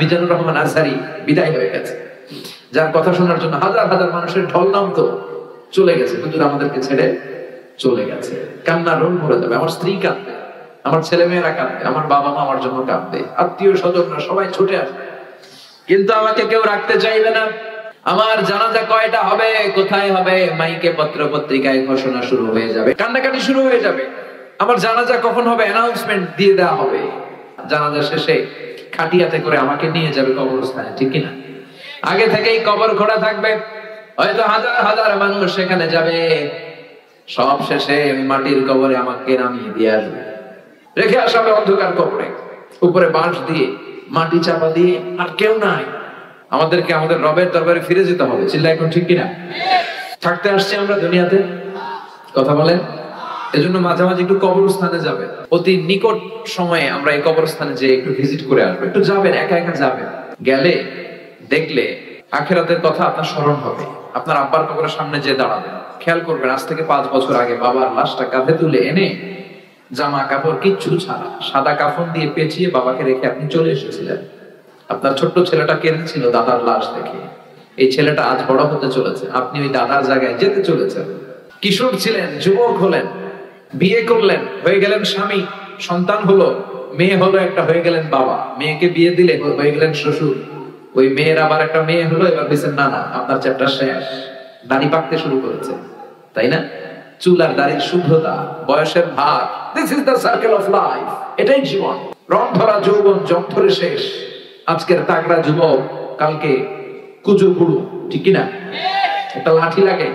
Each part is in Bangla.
মিজানুর রহমান আজহারি বিদায় হয়ে গেছে, যার কথা শোনার জন্য হাজার হাজার মানুষের ঢল নামতো, চলে গেছে। হুজুর আমাদেরকে ছেড়ে চলে গেছে। কান্না রোল ভরে যাবে। আমার স্ত্রী কাঁদবে, আমার ছেলে মেয়েরা কাঁদবে, আমার বাবা মা আমার জন্য কাঁদবে, আত্মীয় স্বজনরা সবাই ছুটে আসবে, কিন্তু আমাকে কেউ রাখতে চাইবে না। আমার জানাজা কয়টা হবে, কোথায় হবে, মাইকে পত্র পত্রিকায় ঘোষণা শুরু হয়ে যাবে, কান্নাকাটি শুরু হয়ে যাবে। আমার জানাজা কখন হবে অ্যানাউন্সমেন্ট দিয়ে দেওয়া হবে। জানাজা শেষে খাটিয়াতে করে আমাকে নিয়ে যাবে কবরস্থানে, ঠিক কিনা? আগে থেকেই কবর খোঁড়া থাকবে, হয়তো হাজার হাজার মানুষ সেখানে যাবে। সব শেষে ওই মাটির কবরে আমাকে নামিয়ে দিয়ে আসবে, রেখে আসবে অন্ধকার কবরে, উপরে বাঁশ দিয়ে মাটি চাপা দিয়ে, আর কেউ নাই। আমাদেরকে আমাদের রবের দরবারে ফিরে যেতে হবে। চিল্লা এখন, ঠিক কিনা? থাকতে আসছি আমরা দুনিয়াতে, কথা বলেন। এজন্য মাঝে মাঝে একটু কবরস্থানে যাবে, অতি নিকট সময়ে আমরা এই কবরস্থানে যে একটু ভিজিট করে আসবো। একটু যাবেন, একা একা যাবেন, গেলে দেখলে আখিরাতের কথা আপনার স্মরণ হবে। আপনার আব্বার কবরের সামনে যে দাঁড়াবেন, খেয়াল করবেন আজ থেকে 5 বছর আগে বাবার লাশটা কাঁধে তুলে এনে জামা কাপড় কিচ্ছু ছাড়া সাদা কাফন দিয়ে পেঁচিয়ে বাবাকে রেখে আপনি চলে এসেছিলেন। আপনার ছোট্ট ছেলেটা কেঁদেছিল দাদার লাশ দেখে। এই ছেলেটা আজ বড় হতে চলেছে, আপনি ওই দাদার জায়গায় যেতে চলেছেন। কিশোর ছিলেন, যুবক হলেন, বিয়ে করলেন, হয়ে গেলেন স্বামী, সন্তান হলো, মেয়ে হলো একটা, হয়ে গেলেন বাবা। মেয়েকে বিয়ে দিলে হয়ে গেলেন শ্বশুর। ওই মেয়ের আবার একটা মেয়ে হলো, এবার বলছেন না না আপনার চ্যাপ্টার শেষ। দাড়ি পাকতে শুরু করেছে, তাই না? চুল আর দাড়ির শুভ্রতা, বয়সের ভার, this is the circle of life. এটাই জীবন। রং ধরা যৌবন জং ধরে শেষ। আজকের তাগড়া যুবক কালকে কুজো বুড়ো, ঠিক কিনা? একটা লাঠি লাগে,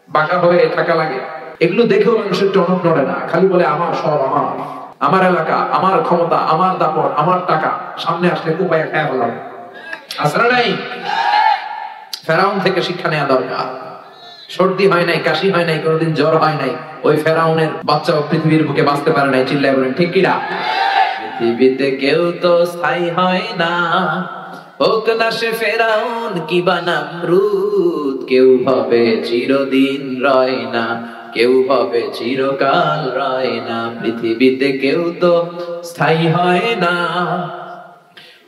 বাঁকা হয়ে থাকা লাগে। এগুলো দেখেও মানুষের টনক নড়ে না, খালি বলে আমার সব আমার, আমার এলাকা, আমার ক্ষমতা, আমার দাপট, আমার টাকা। সামনে আসলে কুপায় খেয়ে বললাম, আসলে নাই। ফেরাউন থেকে শিক্ষা নেওয়া দরকার। সর্দি হয় নাই, কাশি হয় নাই, কোনোদিন জ্বর হয় নাই, ওই ফেরাউনের বাচ্চাও পৃথিবীর বুকে বাঁচতে পারে নাই। চিল্লায় বলেন ঠিক কিনা? পৃথিবীতে কেউ তো স্থায়ী হয় না, হোক না সে ফেরাউন কিবা নামরুদ। কেউ হবে চিরদিন রয় না, কেউ হবে চিরকাল রয় না। পৃথিবীতে কেউ তো স্থায়ী হয় না,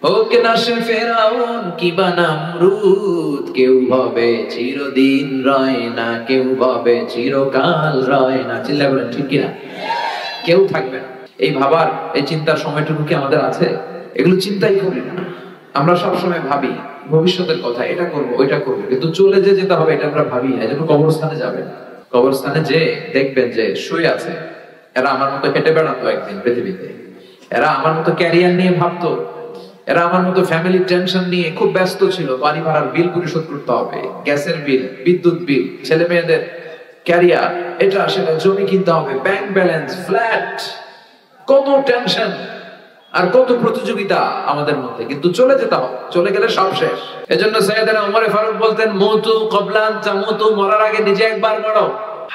হোক না সে ফেরাউন কিবা নামরুদ। কেউ হবে চিরদিন রয় না, কেউ হবে চিরকাল রয় না। চিল্লা বলেন ঠিক কিনা? কেউ থাকবে না। এই ভাবার, এই চিন্তার সময়টুকু কি আমাদের আছে? এগুলো চিন্তাই করি না আমরা। সবসময় ভাবি ভবিষ্যতের কথা, এটা করবো ওইটা করবো, কিন্তু চলে যে যেতে হবে এটা আমরা ভাবি না। এজন্য কবরস্থানে যাবেন, কবরস্থানে যে দেখবেন যে শুয়ে আছে, এরা আমার মতো হেঁটে বেড়াতো একদিন পৃথিবীতে, এরা আমার মতো ক্যারিয়ার নিয়ে ভাবতো, এরা আমার মতো ফ্যামিলি টেনশন নিয়ে খুব ব্যস্ত ছিল। বাড়ি ভাড়ার বিল পরিশোধ করতে হবে, গ্যাসের বিল, বিদ্যুৎ বিল, ছেলে মেয়েদের ক্যারিয়ার, এটা সেটা, জমি কিনতে হবে, ব্যাংক ব্যালেন্স, ফ্ল্যাট, কত টেনশন আর কত প্রতিযোগিতা আমাদের মধ্যে। কিন্তু চলে যেতে হবে, চলে গেলে সব শেষ। এজন্য সাইয়েদনা ওমর ফারুক বলতেন, মুতু ক্বাবলা আন তামুতু, মরার আগে নিজে একবার মরো।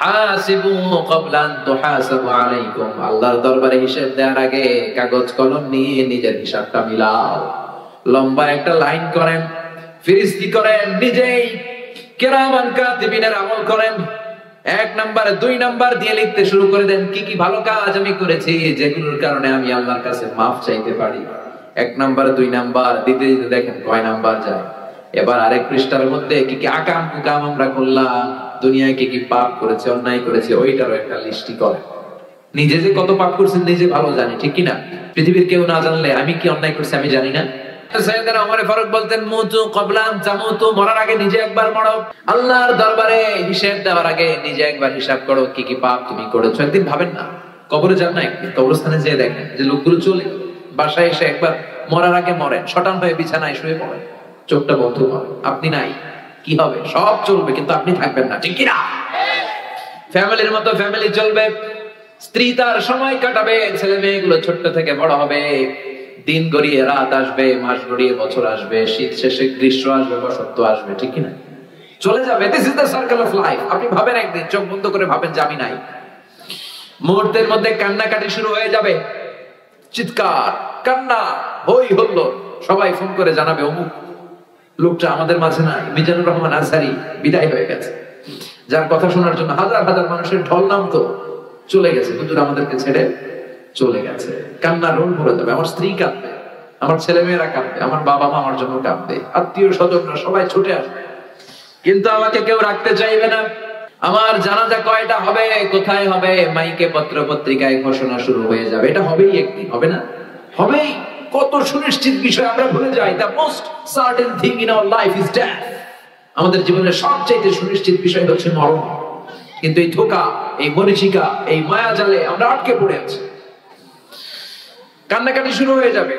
হাসিবু ক্বাবলা আন তুহাসাবু আলাইকুম, আল্লাহর দরবারে হিসাব দেওয়ার আগে কাগজ কলম নিয়ে নিজের হিসাবটা মিলাও। লম্বা একটা লাইন করেন, ফিরিস্তি করেন, নিজেই কিরামান কাতিবিনের আমল করেন। 1 নাম্বার 2 নাম্বার দিয়ে লিখতে শুরু করে দেন, কি কি ভালো কাজ আমি করেছি যেগুলোর কারণে আমি আল্লাহর কাছে মাফ চাইতে পারি। 1 নাম্বার 2 নাম্বার দিতে দিতে দেখেন কয় নাম্বার যায়। এবার আরেক পৃষ্ঠার মধ্যে কি কি আকাম কুকাম আমরা করলাম, দুনিয়ায় কি কি পাপ করেছে, অন্যায় করেছে, ওইটারও একটা লিস্টি করে। নিজে যে কত পাপ করছেন নিজে ভালো জানি, ঠিক কিনা? পৃথিবীর কেউ না জানলে আমি কি অন্যায় করছি আমি জানি না। সাইয়েদনা ওমর ফারুক বলতেন, মুতু ক্বাবলা আন তামুতু, মরার আগে নিজে একবার মরো। আল্লাহর দরবারে হিসাব দেওয়ার আগে নিজে একবার হিসাব করো, কি কি পাপ তুমি করেছো। একদিন ভাবেন না, কবরে যান না, একদিন কবরস্থানে যেয়ে দেখেন যে লোকগুলো চলে বাসায় এসে একবার মরার আগে মরেন, শটান হয়ে বিছানায় শুয়ে পড়েন, চোখটা বন্ধ করেন। আপনি নাই, কি হবে? সব চলবে, কিন্তু আপনি থাকবেন না, ঠিক কিনা? ফ্যামিলির মতো ফ্যামিলি চলবে, স্ত্রী তার সময় কাটাবে, ছেলে মেয়েগুলো ছোট্ট থেকে বড় হবে, দিন গড়িয়ে রাত আসবে, মাস গড়িয়ে বছর আসবে, শীত শেষে গ্রীষ্ম আসবে, বসন্ত আসবে, ঠিক কিনা? চলে যাবে। This is the circle of life. আপনি ভাবেন একদিন, চোখ বন্ধ করে ভাবেন যে আমি নাই। মুহূর্তের মধ্যে কান্নাকাটি শুরু হয়ে যাবে, চিৎকার, কান্না, হই হল্লো। সবাই ফোন করে জানাবে অমুক লোকটা আমাদের মাঝে নাই, মিজানুর রহমান আজহারি বিদায় হয়ে গেছে, যার কথা শোনার জন্য হাজার হাজার মানুষের ঢল নামতো, চলে গেছে। হুজুর আমাদেরকে ছেড়ে চলে গেছে। কান্না রোল ভরে যাবে। আমার স্ত্রী কাঁদবে, আমার ছেলে মেয়েরা কাঁদবে, আমার বাবা মা আমার জন্য কাঁদবে, আত্মীয় স্বজনরা সবাই ছুটে আসবে, কিন্তু আমাকে কেউ রাখতে চাইবে না। আমার জানাজা কয়টা হবে, কোথায় হবে, মাইকে পত্র পত্রিকায় ঘোষণা শুরু হয়ে যাবে। এটা হবেই একদিন, হবে না? হবেই। কত সুনিশ্চিত বিষয় আমরা ভুলে যাই। The most certain thing in our life is death. আমাদের জীবনের সবচেয়ে সুনিশ্চিত বিষয় হচ্ছে মরণ। কিন্তু এই ধোঁকা, এই মরিচিকা, এই মায়াজালে আমরা আটকে পড়ে আছি। কান্নাকাটি শুরু হয়ে যাবে।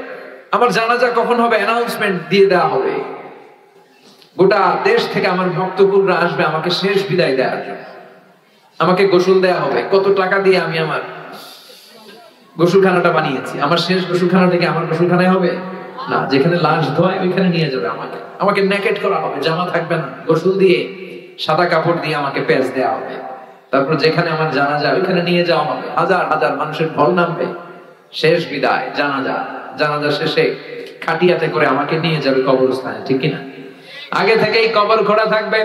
আমার জানাজা কখন হবে অ্যানাউন্সমেন্ট দিয়ে দেওয়া হবে। গোটা দেশ থেকে আমার ভক্তকুলরা আসবে আমাকে শেষ বিদায় দেওয়ার জন্য। আমাকে গোসল দেয়া হবে। কত টাকা দিয়ে আমি আমার গোসলখানাটা বানিয়েছি। আমার শেষ গোসলখানাটা কি আমার গোসলখানায় হবে না, যেখানে লাশ ধোয় ওইখানে নিয়ে যাবে আমাকে। আমাকে নেকেট করা হবে, জামা থাকবে না, গোসল দিয়ে সাদা কাপড় দিয়ে আমাকে পেঁচ দেওয়া হবে। তারপর যেখানে আমার জানাজা ওইখানে নিয়ে যাওয়া হবে। হাজার হাজার মানুষের ঢল নামবে। শেষ বিদায়, জানাজা। জানাজা শেষে খাটিয়াতে করে আমাকে নিয়ে যাবে কবরস্থানে, ঠিক কিনা? আগে থেকেই কবর খোঁড়া থাকবে,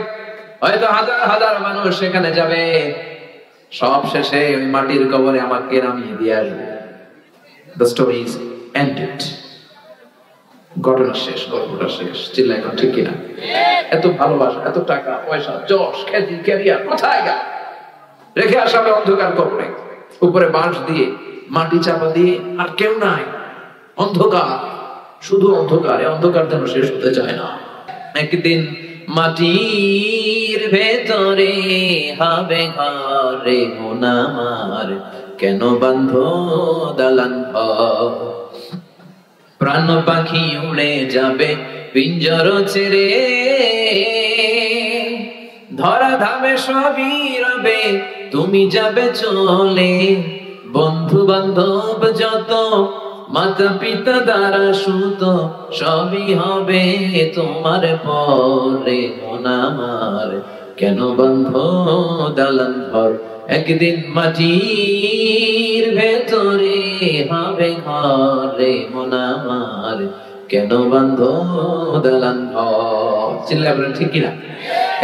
হয়তো হাজার হাজার মানুষ সেখানে যাবে। সব শেষে ওই মাটির কবরে আমাকে নামিয়ে দিয়ে আসবে। The story is ended. ঘটনা শেষ, গল্পটা শেষ। চিল্লাই এখন, ঠিক কিনা? এত ভালোবাসা, এত টাকা পয়সা, যশ, খ্যাতি, ক্যারিয়ার কোথায় গেল? রেখে আসা হবে অন্ধকার কবরে। উপরে বাঁশ দিয়ে মাটি চাপা দিয়ে, আর কেউ নাই, অন্ধকার, শুধু অন্ধকার। অন্ধকার যেন শেষ হতে চায় না। একদিন মাটির ভেতরে হবে ঘরে মন আমার, কেন বান্ধ দালান ঘর? প্রাণ পাখি উড়ে যাবে পিঞ্জর ছেড়ে, ধরা ধামে সবই রবে, তুমি যাবে চলে। বন্ধু বান্ধব যত, মাতা পিতা দ্বারা সুত, সবই হবে তোমার পরে মন আমার, কেন বান্ধ দালান ঘর? একদিন মাটির ভেতরে হবে ঘরে মন আমার, কেন বান্ধ দালান ঘর? চিল্লায় বলেন, ঠিক কিনা?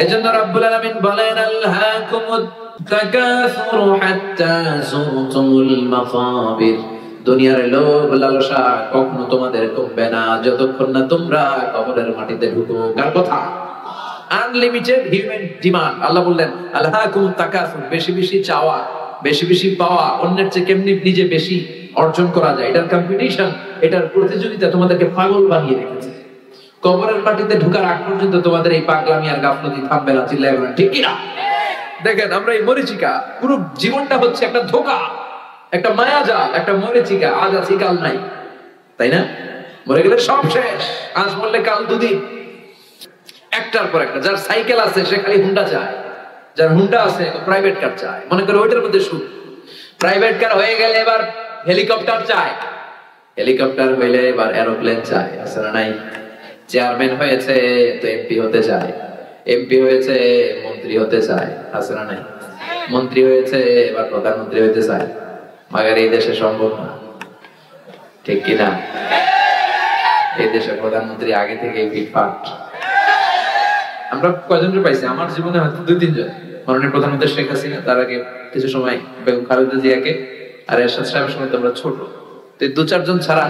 এজন্য রাব্বুল আলামিন বলেন, আল্লাহকুমুত তাকাসুরু হাত্তা যুরতুমুল মাকাবির। দুনিয়ার লোভ লালসা কখনো তোমাদের কমবে না যতক্ষণ না তোমরা কবরের মাটিতে ঢুকো। কার কথা? Unlimited human demand. আল্লাহ বললেন, আল্লাহকুমুত তাকাসুর, বেশি বেশি চাওয়া, বেশি বেশি পাওয়া, অন্যের চেয়ে কেমনি নিজে বেশি অর্জন করা যায়, এটার কম্পিটিশন, এটার প্রতিযোগিতা তোমাদেরকে পাগল বানিয়ে রেখেছে। কবরের মাটিতে ঢুকার আগ পর্যন্ত তোমাদের এই পাগলামি আর গাফলতি থামবে না। চিল্লায় বলেন, ঠিক কিনা? দেখেন, আমরা এই মরিচিকা, পুরো জীবনটা হচ্ছে একটা ধোঁকা, একটা মায়াজাল, একটা মরিচিকা। আজ আছি কাল নাই, তাই না? মরে গেলে সব শেষ। আজ মরলে কাল দুদিন। একটার পর একটা। যার সাইকেল আছে সে খালি হুন্ডা চায়, যার হুন্ডা আছে প্রাইভেট কার চায়, মনে করে ওইটার মধ্যে সুখ। প্রাইভেট কার হয়ে গেলে এবার হেলিকপ্টার চায়, হেলিকপ্টার হইলে এবার এরোপ্লেন চায়, আছে না নাই? চেয়ারম্যান হয়েছে তো এমপি হতে চায়, এমপি হয়েছে মন্ত্রী হতে চায়, আছে না নাই? মন্ত্রী হয়েছে এবার প্রধানমন্ত্রী হতে চায়। মাগার এই দেশে সম্ভব না, ঠিক কিনা? এই দেশের প্রধানমন্ত্রী আগে থেকে ফিটফাট। আমরা কয়জনকে পাইছি আমার জীবনে, হয়তো 2-3 জন। মাননীয় প্রধানমন্ত্রী শেখ হাসিনা, তার আগে কিছু সময় বেগম খালেদা জিয়াকে, আর এরশাদ সাহেবের সময় তো আমরা ছোট। তো 2-4 জন ছাড়া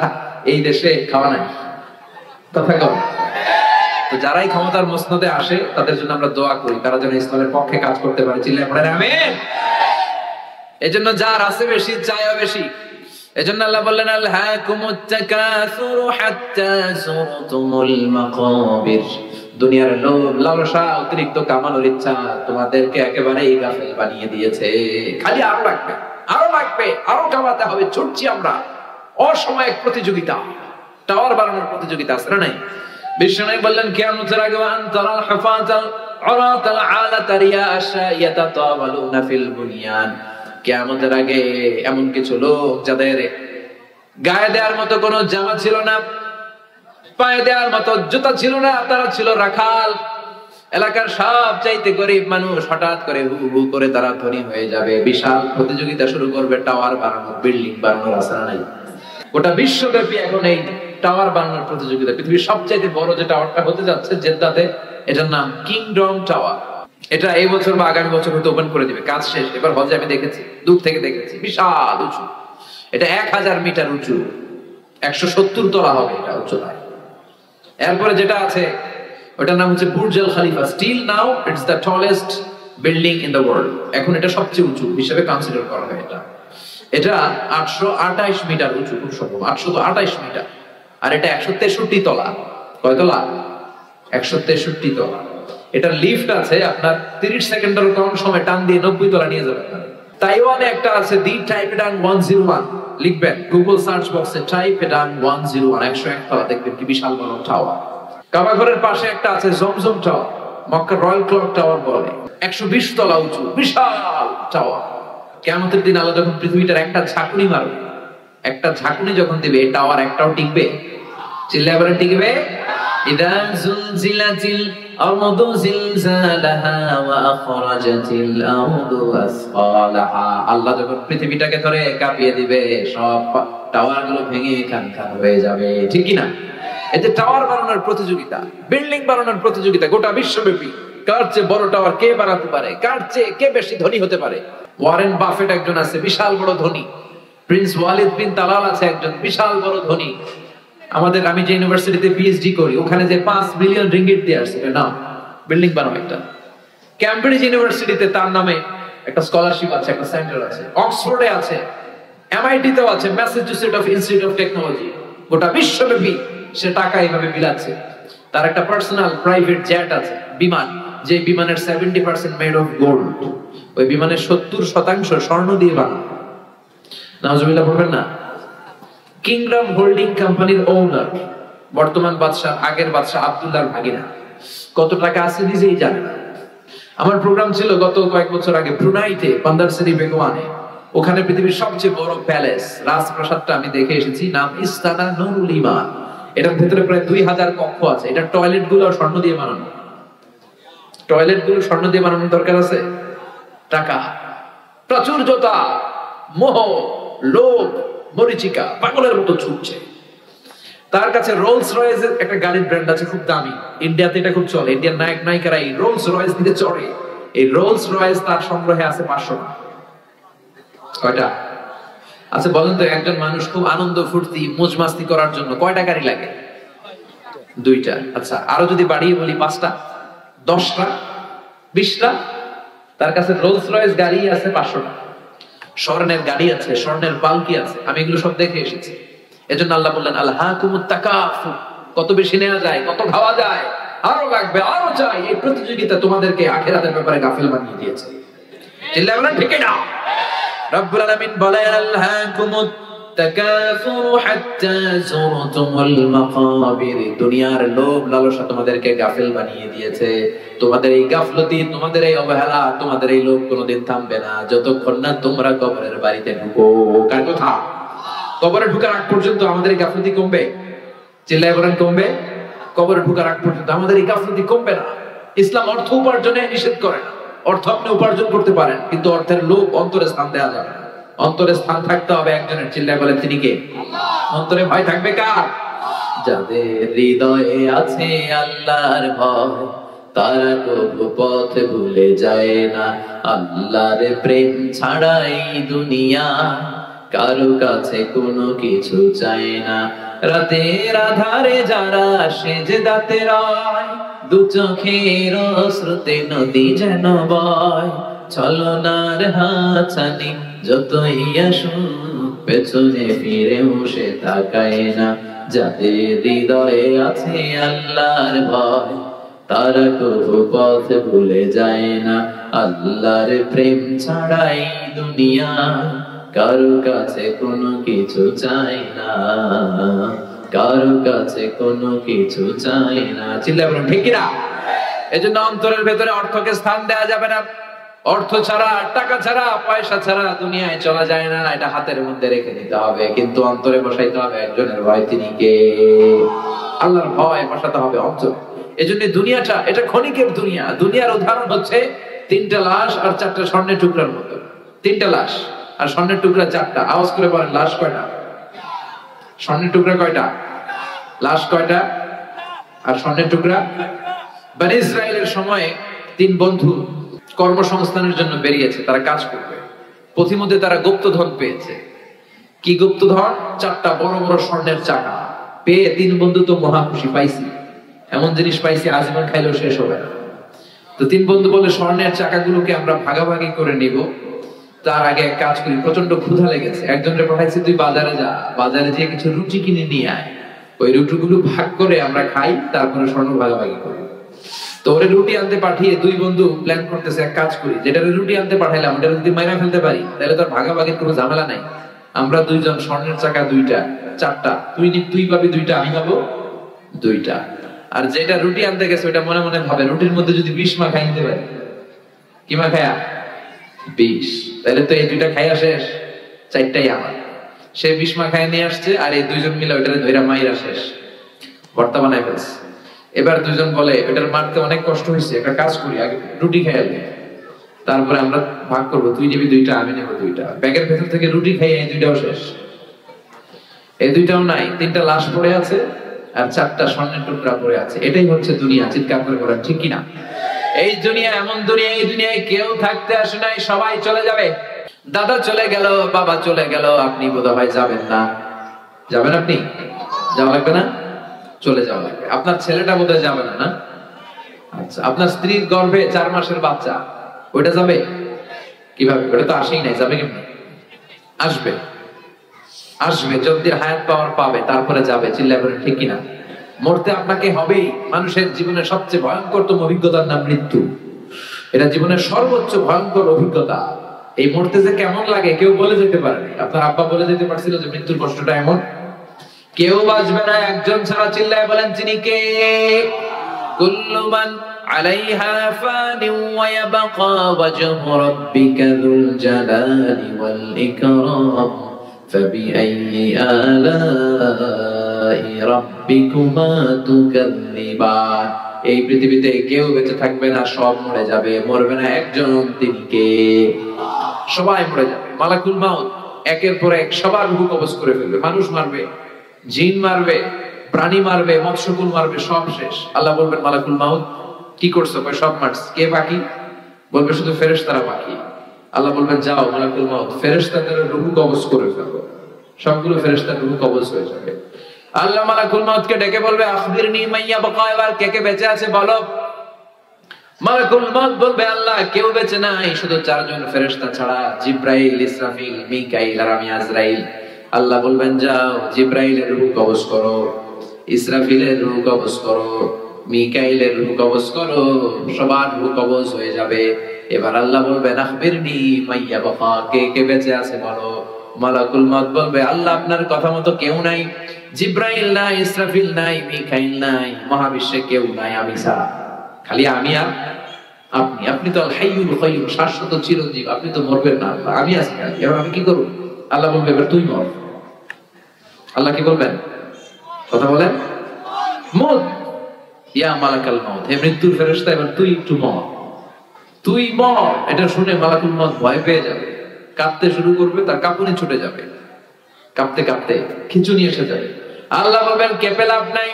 এই দেশে খাওয়া নাই, কথা কম। তো যারাই ক্ষমতার মসনদে আসে তাদের জন্য আমরা দোয়া করি, তারা যেন ইসলামের পক্ষে কাজ করতে পারে। চিল্লায় পড়েন আমিন। এজন্য যার আছে বেশি চায়ও বেশি। এজন্য আল্লাহ বললেন, আলহাকুমুত তাকাসুরু হাত্তা যুরতুমুল মাকাবির। দুনিয়ার লোভ লালসা, অতিরিক্ত কামানোর ইচ্ছা তোমাদেরকে একেবারেই গাফেল বানিয়ে দিয়েছে। খালি আরো লাগবে, আরো লাগবে, আরো কামাতে হবে। ছুটছি আমরা। অসময়ের প্রতিযোগিতা, টাওয়ার বানানোর প্রতিযোগিতা, আছে না নাই? বিষ্ণু বললেন, কিয়ামতের আগে আনতারাল হাফাতাল উরাতাল আলাতা রিয়াশা ইয়াতাতাওয়ালুনা ফিল বুনিয়ান। কিয়ামতের আগে এমন কিছু লোক যাদের গায়ে দেওয়ার মতো কোনো জামা ছিল না, পায়ে দেওয়ার মতো জুতা ছিল না, তারা ছিল রাখাল। এলাকার সব চাইতে গরিব মানুষ হঠাৎ করে হু হু করে তারা ধনী হয়ে যাবে। বিশাল প্রতিযোগিতা শুরু করবে টাওয়ার বানানোর, বিল্ডিং বানানোর, আছে না নাই? গোটা বিশ্বব্যাপী এখন এই টাওয়ার বানানোর প্রতিযোগিতা। পৃথিবীর সবচেয়ে বড় যে টাওয়ারটা হতে যাচ্ছে জেদ্দাতে, এটার নাম কিংডম টাওয়ার। এটা এই বছর বা আগামী বছর হয়তো ওপেন করে দিবে, কাজ শেষ। এবার হজে আমি দেখেছি, দূর থেকে দেখেছি, বিশাল উঁচু। এটা 1000 মিটার উঁচু, 170 তলা হবে এটা উচ্চতায়। এরপরে যেটা আছে ওটার নাম হচ্ছে Burj Al Khalifa. Still now it's the tallest building in the world. এখন এটা সবচেয়ে উঁচু হিসেবে কনসিডার করা হয়। এটা 828 মিটার উঁচু, খুব সম্ভব 828 মিটার। আর এটা 163 তলা। কয় তলা? 163 তলা। এটার লিফট আছে আপনার 30 সেকেন্ডের কম সময় টান দিয়ে 90 তলা নিয়ে যাবে। তাইওয়ানে একটা আছে দি টাইপেডাং 101, লিখবেন গুগল সার্চ বক্সে টাইপেডাং 101, 101 তলা, দেখবেন কি বিশাল বড় টাওয়ার। কাবা ঘরের পাশে একটা আছে জমজম টাওয়ার, মক্কার রয়্যাল ক্লক টাওয়ার বলে, 120 তলা উঁচু বিশাল টাওয়ার। কিয়ামতের দিন আল্লাহ যখন পৃথিবীটার একটা ঝাঁকুনি মারবে, একটা ঝাঁকুনি যখন দিবে, এই টাওয়ার একটাও টিকবে? চিল্লায় বলেন টিকবে? ইদা জুলজিলাতিল আরদু জিলজালাহা ওয়া আখরাজাতিল আরদু আসফালাহা। আল্লাহ যখন পৃথিবীটাকে ধরে কাঁপিয়ে দিবে, সব টাওয়ারগুলো ভেঙে খানখান হয়ে যাবে, ঠিক কি না? এতে টাওয়ার বানানোর প্রতিযোগিতা, বিল্ডিং বানানোর প্রতিযোগিতা গোটা বিশ্বব্যাপী। কার চেয়ে বড় টাওয়ার কে বানাতে পারে, কার চেয়ে কে বেশি ধনী হতে পারে। ওয়ারেন বাফেট একজন আছে বিশাল বড় ধনী, প্রিন্স ওয়ালিদ বিন তালাল আছে একজন বিশাল বড় ধনী। আমি যে ইউনিভার্সিটিতে পিএইচডি করি, ওখানে যে 5 মিলিয়ন রিঙ্গিট দিয়ে আসছে না বিল্ডিং বানানো একটা। ক্যামব্রিজ ইউনিভার্সিটিতে তার নামে একটা স্কলারশিপ আছে, একটা সেন্টার আছে। অক্সফোর্ডে আছে, এমআইটি তেও আছে, Massachusetts of institute of technology. গোটা বিশ্বব্যাপী সে টাকা এইভাবে বিলাচ্ছে। তার একটা পার্সোনাল প্রাইভেট জেট আছে, বিমান, যে বিমানের 70% মেড অফ গোল্ড। ওই বিমানের 70% স্বর্ণ দিয়ে বানানো। নাউজুবিল্লাহ বলবেন না? কিংডম হোল্ডিং কোম্পানির ওনার, বর্তমান বাদশাহ, আগের বাদশাহ আব্দুল্লাহর ভাগিনা। কত টাকা আছে নিজেই জানে না। আমার প্রোগ্রাম ছিল গত কয়েক বছর আগে ব্রুনাইতে, বান্দারসেরি বেগওয়ানে। ওখানে পৃথিবীর সবচেয়ে বড় প্যালেস, রাজপ্রাসাদটা আমি দেখে এসেছি, নাম ইস্তানা নুরুল ইমান। এটার ভিতরে প্রায় 2000 কক্ষ আছে। এটা টয়লেট গুলো স্বর্ণ দিয়ে বানানো। টয়লেট গুলো স্বর্ণ দিয়ে বানানোর দরকার আছে? টাকা, প্রাচুর্যতা, মোহ, লোভ, মরিচিকা পাগলের মতো ছুটছে। তার কাছে রোলস রয়েসের একটা গাড়ির ব্র্যান্ড আছে, খুব দামি। ইন্ডিয়াতে এটা খুব চলে। ইন্ডিয়ান নায়ক নায়িকারা এই রোলস রয়েস দিয়ে চড়ে। এই রোলস রয়েস তার সংগ্রহে আছে 500 টা। কয়টা আছে বলেন তো? একজন মানুষ খুব আনন্দ ফুর্তি মौज মাস্তি করার জন্য কয়টা গাড়ি লাগে? 2টা। আচ্ছা, আরো যদি বাড়িয়ে বলি 5টা, 10টা, 20টা। তার কাছে রোলস রয়েস গাড়ি আছে 500 টা। স্বর্ণের গাড়ি আছে, স্বর্ণের পালকি আছে। আমি এগুলো সব দেখে এসেছি। এজন্য আল্লাহ বললেন আলহাকুমুত তাকাসুর, কত বেশি নেওয়া যায়, কত খাওয়া যায়, আরো লাগবে, আরো চাই। এই প্রতিযোগিতা তোমাদেরকে আখিরাতের ব্যাপারে গাফিল বানিয়ে দিয়েছে। চিল্লায় বলেন ঠিক না? রব্বুল আলামিন বলেন আলহাকুমুত তাকাসুর হাত্তা যুরতুমুল মাকাবির। দুনিয়ার লোভ লালসা তোমাদেরকে গাফিল বানিয়ে দিয়েছে। তোমাদের এই গাফলতি, তোমাদের এই অবহেলা, তোমাদের এই লোভ কোনোদিন থামবে না যতক্ষণ না তোমরা কবরের বাড়িতে ঢুকো। কার কথা? কবরে ঢুকার আগ পর্যন্ত আমাদের এই গাফলতি কমবে? চিল্লায় বলেন কমবে? কবরে ঢুকার আগ পর্যন্ত আমাদের এই গাফলতি কমবে না। ইসলাম অর্থ উপার্জনে নিষেধ করে না। অর্থ আপনি উপার্জন করতে পারেন, কিন্তু অর্থের লোভ অন্তরে স্থান দেওয়া যাবে না। অন্তরে স্থান থাকতে হবে একজনের। চিল্লায় বলেন তিনি কে? অন্তরে ভয় থাকবে কার? যাদের হৃদয়ে আছে আল্লাহর ভয়, তারা কবু পথ ভুলে যায় না। আল্লাহর প্রেম ছাড়াই দুনিয়া কারো কাছে কোনো কিছু চায় না। রাতের আধারে যারা সেজদাতে রয়, দু চোখের স্রোতে নদী যেন বয়। ছলনার হাতছানি যতই আসুক, পেছনে ফিরেও সে তাকায় না। যাদের হৃদয়ে আছে আল্লাহর ভয়, তারা কবু পথ ভুলে যায় না। আল্লাহর প্রেম ছাড়াই দুনিয়া কারো কাছে কোনো কিছু চাই না, কারো কাছে কোনো কিছু চাই না। চিল্লায় বলুন ঠিক কিনা? এজন্য অন্তরের ভেতরে অর্থকে স্থান দেওয়া যাবে না। অর্থ ছাড়া, টাকা ছাড়া, পয়সা ছাড়া দুনিয়ায় চলা যায় না। এটা হাতের মধ্যে রেখে নিতে হবে, কিন্তু অন্তরে বসাইতে হবে একজনের ভয়। তিনি কে? আল্লাহর ভয় বসাতে হবে অন্তরে। এজন্য দুনিয়াটা, এটা ক্ষণিকের দুনিয়া। দুনিয়ার উদাহরণ হচ্ছে 3টা লাশ আর 4টা স্বর্ণের টুকরার মতো। 3টা লাশ আর স্বর্ণের টুকরা 4টা। আওয়াজ করে বলেন লাশ কয়টা? স্বর্ণের টুকরা কয়টা? লাশ কয়টা? আর স্বর্ণের টুকরা? বনি ইসরাইলের সময়ে 3 বন্ধু কর্মসংস্থানের জন্য বেরিয়েছে, তারা কাজ করবে। পথিমধ্যে তারা গুপ্তধন পেয়েছে। কি গুপ্তধন? 4টা বড় বড় স্বর্ণের চাকা। পেয়ে 3 বন্ধু তো মহা খুশি, পাইছি এমন জিনিস পাইছি আজীবন খাইলেও শেষ হবে না। তো 3 বন্ধু বলে স্বর্ণের চাকাগুলোকে আমরা ভাগাভাগি করে নিব, তার আগে এক কাজ করি, প্রচন্ড ক্ষুধা লেগেছে, একজনকে পাঠাইছি তুই বাজারে যা, বাজারে যেয়ে কিছু রুটি কিনে নিয়ে আয়, ওই রুটিগুলো ভাগ করে আমরা খাই, তারপরে স্বর্ণ ভাগাভাগি করি। তো ওরে রুটি আনতে পাঠিয়ে 2 বন্ধু প্ল্যান করতেছে, এক কাজ করি, যেটা রুটি আনতে পাঠাইলাম ওটা যদি মাইরা ফেলতে পারি তাহলে তোর ভাগাভাগির কোনো ঝামেলা নাই। আমরা 2 জন, স্বর্ণের চাকা 2টা, 4টা, তুই পাবি 2টা, আমি পাবো 2টা। আর যেটা রুটি আনতে গেছে ওটা মনে মনে ভাবে রুটির মধ্যে যদি 20 মাখা আনতে পারি, কি মাখায়া 20, তাহলে তো এই 2টা খাইয়া শেষ, 4টাই আমার। সে 20 মাখায় নিয়ে আসছে, আর এই 2 জন মিলে ওইটারে ধইরা মাইরা শেষ, ভর্তা বানাই ফেলছে। এবার 2 জন বলে এটার মারতে অনেক কষ্ট হয়েছে, একটা কাজ করি, আগে রুটি খাইয়া দিই, তারপরে আমরা ভাগ করবো, তুই নিবি 2টা, আমি নেবো 2টা। ব্যাগের ভেতর থেকে রুটি খাইয়ে এই 2টাও শেষ, এই 2টাও নাই, 3টা লাশ পড়ে আছে আর 4টা স্বর্ণের টুকরা পড়ে আছে। এটাই হচ্ছে দুনিয়া। চিৎকার করে বলেন ঠিক কিনা? এই দুনিয়া এমন দুনিয়া, এই দুনিয়ায় কেউ থাকতে আসে নাই, সবাই চলে যাবে। দাদা চলে গেল, বাবা চলে গেল, আপনি বোধহয় যাবেন না। যাবেন? আপনি যাওয়া লাগবে না? চলে যাওয়া লাগবে। আপনার ছেলেটা বোধহয় যাবে না, না? আচ্ছা, আপনার স্ত্রীর গর্ভে 4 মাসের বাচ্চা, ওইটা যাবে কিভাবে? ওটা তো আসেই নাই, যাবে কেমনি? আসবে, আসবে, যদি হায়াত পাওয়ার পাবে তারপরে যাবে। চিল্লায় বলেন ঠিক কিনা? মরতে আপনাকে হবেই। মানুষের জীবনের সবচেয়ে ভয়ঙ্করতম অভিজ্ঞতার নাম মৃত্যু। এটা জীবনের সর্বোচ্চ ভয়ঙ্কর অভিজ্ঞতা। এই মরতে যে কেমন লাগে কেউ বলে যেতে পারেনি। আপনার আব্বা বলে যেতে পারছিল যে মৃত্যুর কষ্টটা এমন? কেউ বাঁচবে না একজন ছাড়া। চিল্লায় বলেন তিনি কে? কুল্লু মান আলাইহা ফানি ওয়া ইয়াবকা ওয়াজহু রাব্বিকা যুল জালালি ওয়াল ইকরাম ফাবিআইয়ি আলাই রাব্বিকুমা তুকাযযিবান। এই পৃথিবীতে কেউ বেঁচে থাকবে না, সব মরে যাবে। মরবে না একজন, তিনি কে? সবাই মরে যাবে। মালাকুল মাউত একের পর এক সবার রূহ কবজ করে ফেলবে। মানুষ মারবে, জিন মারবে, প্রাণী মারবে, মৎস্যকুল মারবে, সব শেষ। আল্লাহ বলবেন মালাকুল মাউত কি করছো? সব মারছে। কে বাকি? বলবে শুধু ফেরেশতারা বাকি। আল্লাহ বলবেন যাও মালাকুল মাউত ফেরেশতাদের রূহ কবজ করে ফেলো। সবগুলো ফেরেশতার রূহ কবজ হয়ে যাবে। আল্লাহ মালাকুল মাউতকে ডেকে বলবে আখবিরনি মাইয়া বাকা, এবার কে কে বেঁচে আছে বলো। মালাকুল মাউত বলবে আল্লাহ কেউ বেঁচে নাই, শুধু 4 জন ফেরেশতা ছাড়া, জিব্রাইল, ইসরাফিল, মিকাইল আর আমি আজরাইল। আল্লাহ বলবেন যাও জিব্রাইলের রূহ কবজ করো, ইসরাফিলের রূহ কবজ করো, মিকাইলের রূহ কবজ করো, সবার রূহ কবজ হয়ে যাবে। এবার আল্লাহ বলবেন আখবিরনি মাইয়া বাকা, কে কে বেঁচে আছে বলো। মালাকুল মাউত বলবে আল্লাহ আপনার কথা মতো কেউ নাই, জিব্রাইল নাই, ইসরাফিল নাই, মিকাইল নাই, মহাবিশ্বে কেউ নাই আমি ছাড়া, খালি আমি আর আপনি। আপনি তো আল হাইয়ুল কাইয়ুম, শাশ্বত চিরঞ্জীব, আপনি তো মরবেন না, আমি আছি। এবার আমি কি করব? আল্লাহ বলবে এবার তুই মর। আল্লাহ কি বলবেন? কথা বলেন। মত ইয়া মালাকাল মাউত, হে মৃত্যুর ফেরেশতা এবার তুই একটু মর, তুই মর। এটা শুনে মালাকুল মাউত ভয় পেয়ে যাবে, কাঁপতে শুরু করবে, তার কাঁপুনি ছুটে যাবে, কাঁপতে কাঁপতে খিঁচুনি এসে যাবে। আল্লাহ বলবেন কেঁপে লাভ নাই,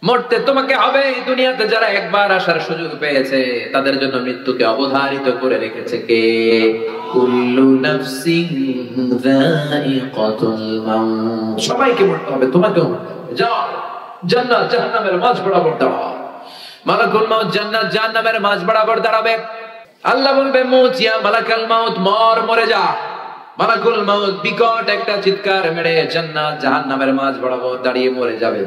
মরতে তোমাকে হবে। দুনিয়াতে যারা একবার আসার সুযোগ পেয়েছে তাদের জন্য মৃত্যুকে অবধারিত করে রেখেছে কে? কুল্লু নাফসিন যায়িকাতুল মাউত, সবাইকে মরতে হবে, তোমাকেও মরতে হবে। যাও জান্নাত জাহান্নামের মাঝ বরাবর দাঁড়াও। মালাকুল মাউত জান্নাত জাহান্নামের মাঝ বরাবর দাঁড়াবে। আল্লাহ বলবে মুত ইয়া মালাকাল মাউত, মর, মরে যা। মালাকুল মাউত বিকট একটা চিৎকার মেরে জান্নাত জাহান্নামের মাঝ বরাবর দাঁড়িয়ে মরে যাবে।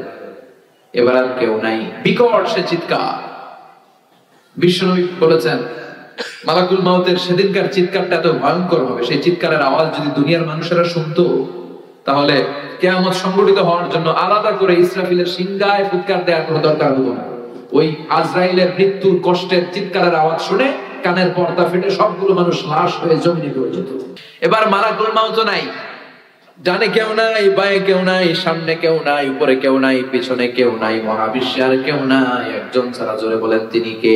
এবার আর কেউ নাই, বিকট সে চিৎকার। বিশ্বনবী বলেছেন মালাকুল মাউতের সেদিনকার চিৎকারটা এত ভয়ঙ্কর হবে, সেই চিৎকারের আওয়াজ যদি দুনিয়ার মানুষেরা শুনতো তাহলে কিয়ামত সংঘটিত হওয়ার জন্য আলাদা করে ইসরাফিলের সিংহায় ফুৎকার দেওয়ার কোনো দরকার হতো না। ওই আজরাইলের মৃত্যুর কষ্টের চিৎকারের আওয়াজ শুনে কানের পর্দা ফেটে সবগুলো মানুষ লাশ হয়ে জমিনে পড়ে যেত। এবার মালাকুল মাউত নাই, ডানে কেউ নাই, বায়ে কেউ নাই, সামনে কেউ নাই, উপরে কেউ নাই, পিছনে কেউ নাই, মহাবিশ্বে আর কেউ নাই, একজন ছাড়া। জোরে বলেন তিনি কে?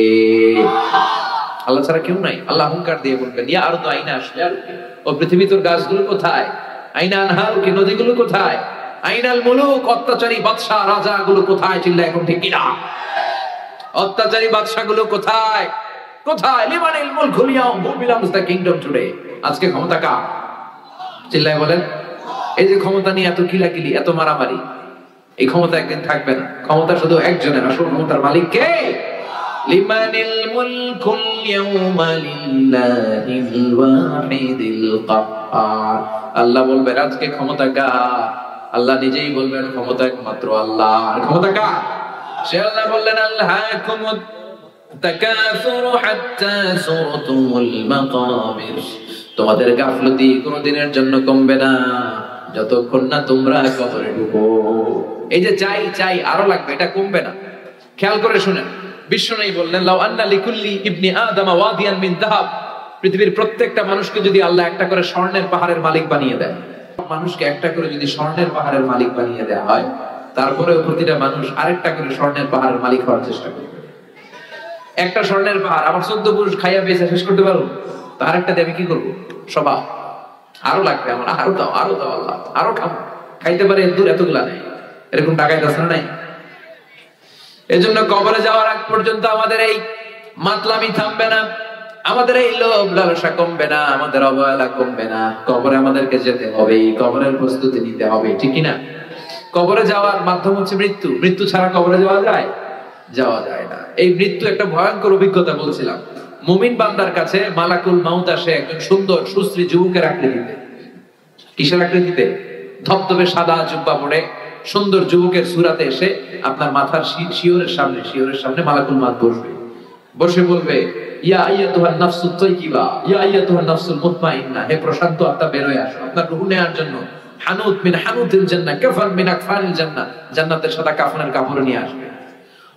আল্লাহ ছাড়া কেউ নাই। আল্লাহ হুঙ্কার দিয়ে বলবেন ইয়া আরদু আইনা আসফিয়ারুকি, ও পৃথিবী তোর গাছগুলো কোথায়? আইনা আনহারুকি, নদীগুলো কোথায়? আইনাল মুলুক, অত্যাচারী বাদশা রাজাগুলো কোথায়? চিল্লা এখন ঠিক কিনা? অত্যাচারী বাদশাগুলো কোথায়? কোথায়? লিমানিল মুলকুল ইয়াউম, who belongs the kingdom today. আজকে ক্ষমতা কার? চিল্লায় বলেন এই যে ক্ষমতা নিয়ে এত কিলাকিলি, এত মারামারি, এই ক্ষমতা একদিন থাকবে না। ক্ষমতা শুধু একজনের, আসল ক্ষমতার মালিক কে? লিমানিল মুলকুল ইয়াউমা লিল্লাহিল ওয়াহিদিল কাহ্হার। আল্লাহ বলবেন আজকে ক্ষমতা কার? আল্লাহ নিজেই বলবেন ক্ষমতা একমাত্র আল্লাহর। ক্ষমতা কার? সে আল্লাহ বললেন আল্লাহাকুমুত তাকাসুরু হাত্তা সুরতুমুল মাকাবির। তোমাদের গাফলতি কোনদিনের জন্য কমবে না যতক্ষণ না তোমরা কবরে ঢুকো। এই যে চাই চাই আরো লাগবে, এটা কমবে না। খেয়াল করে শুনেন, বিশ্বনবী বললেন লাউ আন্না লিকুল্লি ইবনি আদম ওয়াদিয়ান মিন যাহাব। পৃথিবীর প্রত্যেকটা মানুষকে যদি আল্লাহ একটা করে স্বর্ণের পাহাড়ের মালিক বানিয়ে দেয়, মানুষকে একটা করে যদি স্বর্ণের পাহাড়ের মালিক বানিয়ে দেয়া হয়, তারপরেও প্রতিটা মানুষ আরেকটা করে স্বর্ণের পাহাড়ের মালিক হওয়ার চেষ্টা করবে। একটা স্বর্ণের পাহাড় আমার 14 পুরুষ খাইয়া বেঁচে শেষ করতে পারবো, তার একটা দেবে কি করবো? সবাই আরো লাগবে আমার, আরো দাও আল্লাহ, আরো খাবো। খাইতে পারে দূর এতগুলা নেই, এরকম টাকায় দাস নাই। এজন্য কবরে যাওয়ার আগ পর্যন্ত আমাদের এই মাতলামি থামবে না, আমাদের এই লোভ লালসা কমবে না, আমাদের অবহেলা কমবে না। কবরে আমাদেরকে যেতে হবে, কবরের প্রস্তুতি নিতে হবে, ঠিক কিনা? কবরে যাওয়ার মাধ্যম হচ্ছে মৃত্যু। মৃত্যু ছাড়া কবরে যাওয়া যায়? যাওয়া যায় না। এই মৃত্যু একটা ভয়ঙ্কর অভিজ্ঞতা বলছিলাম। মুমিন বান্দার কাছে মালাকুল মাউত আসে একজন সুন্দর সুশ্রী যুবকের আকৃতিতে। কিসের আকৃতিতে? ধবধবে সাদা জুব্বা পরে সুন্দর যুবকের সুরাতে এসে আপনার মাথার শিয়রের সামনে মালাকুল মাউত বসবে। বসে বলবে ইয়া আইয়াতুহান নাফসুত তাইয়্যিবা, ইয়া আইয়াতুহান নাফসুল মুতমাইন্নাহ, হে প্রশান্ত আত্মা বের হয়ে আসো, আপনার রূহ নেয়ার জন্য। হানুত মিন হানুতিল জান্নাহ, কাফান মিন আকফানিল জান্নাহ, জান্নাতের সাদা কাফনের কাপড় নিয়ে আসবে।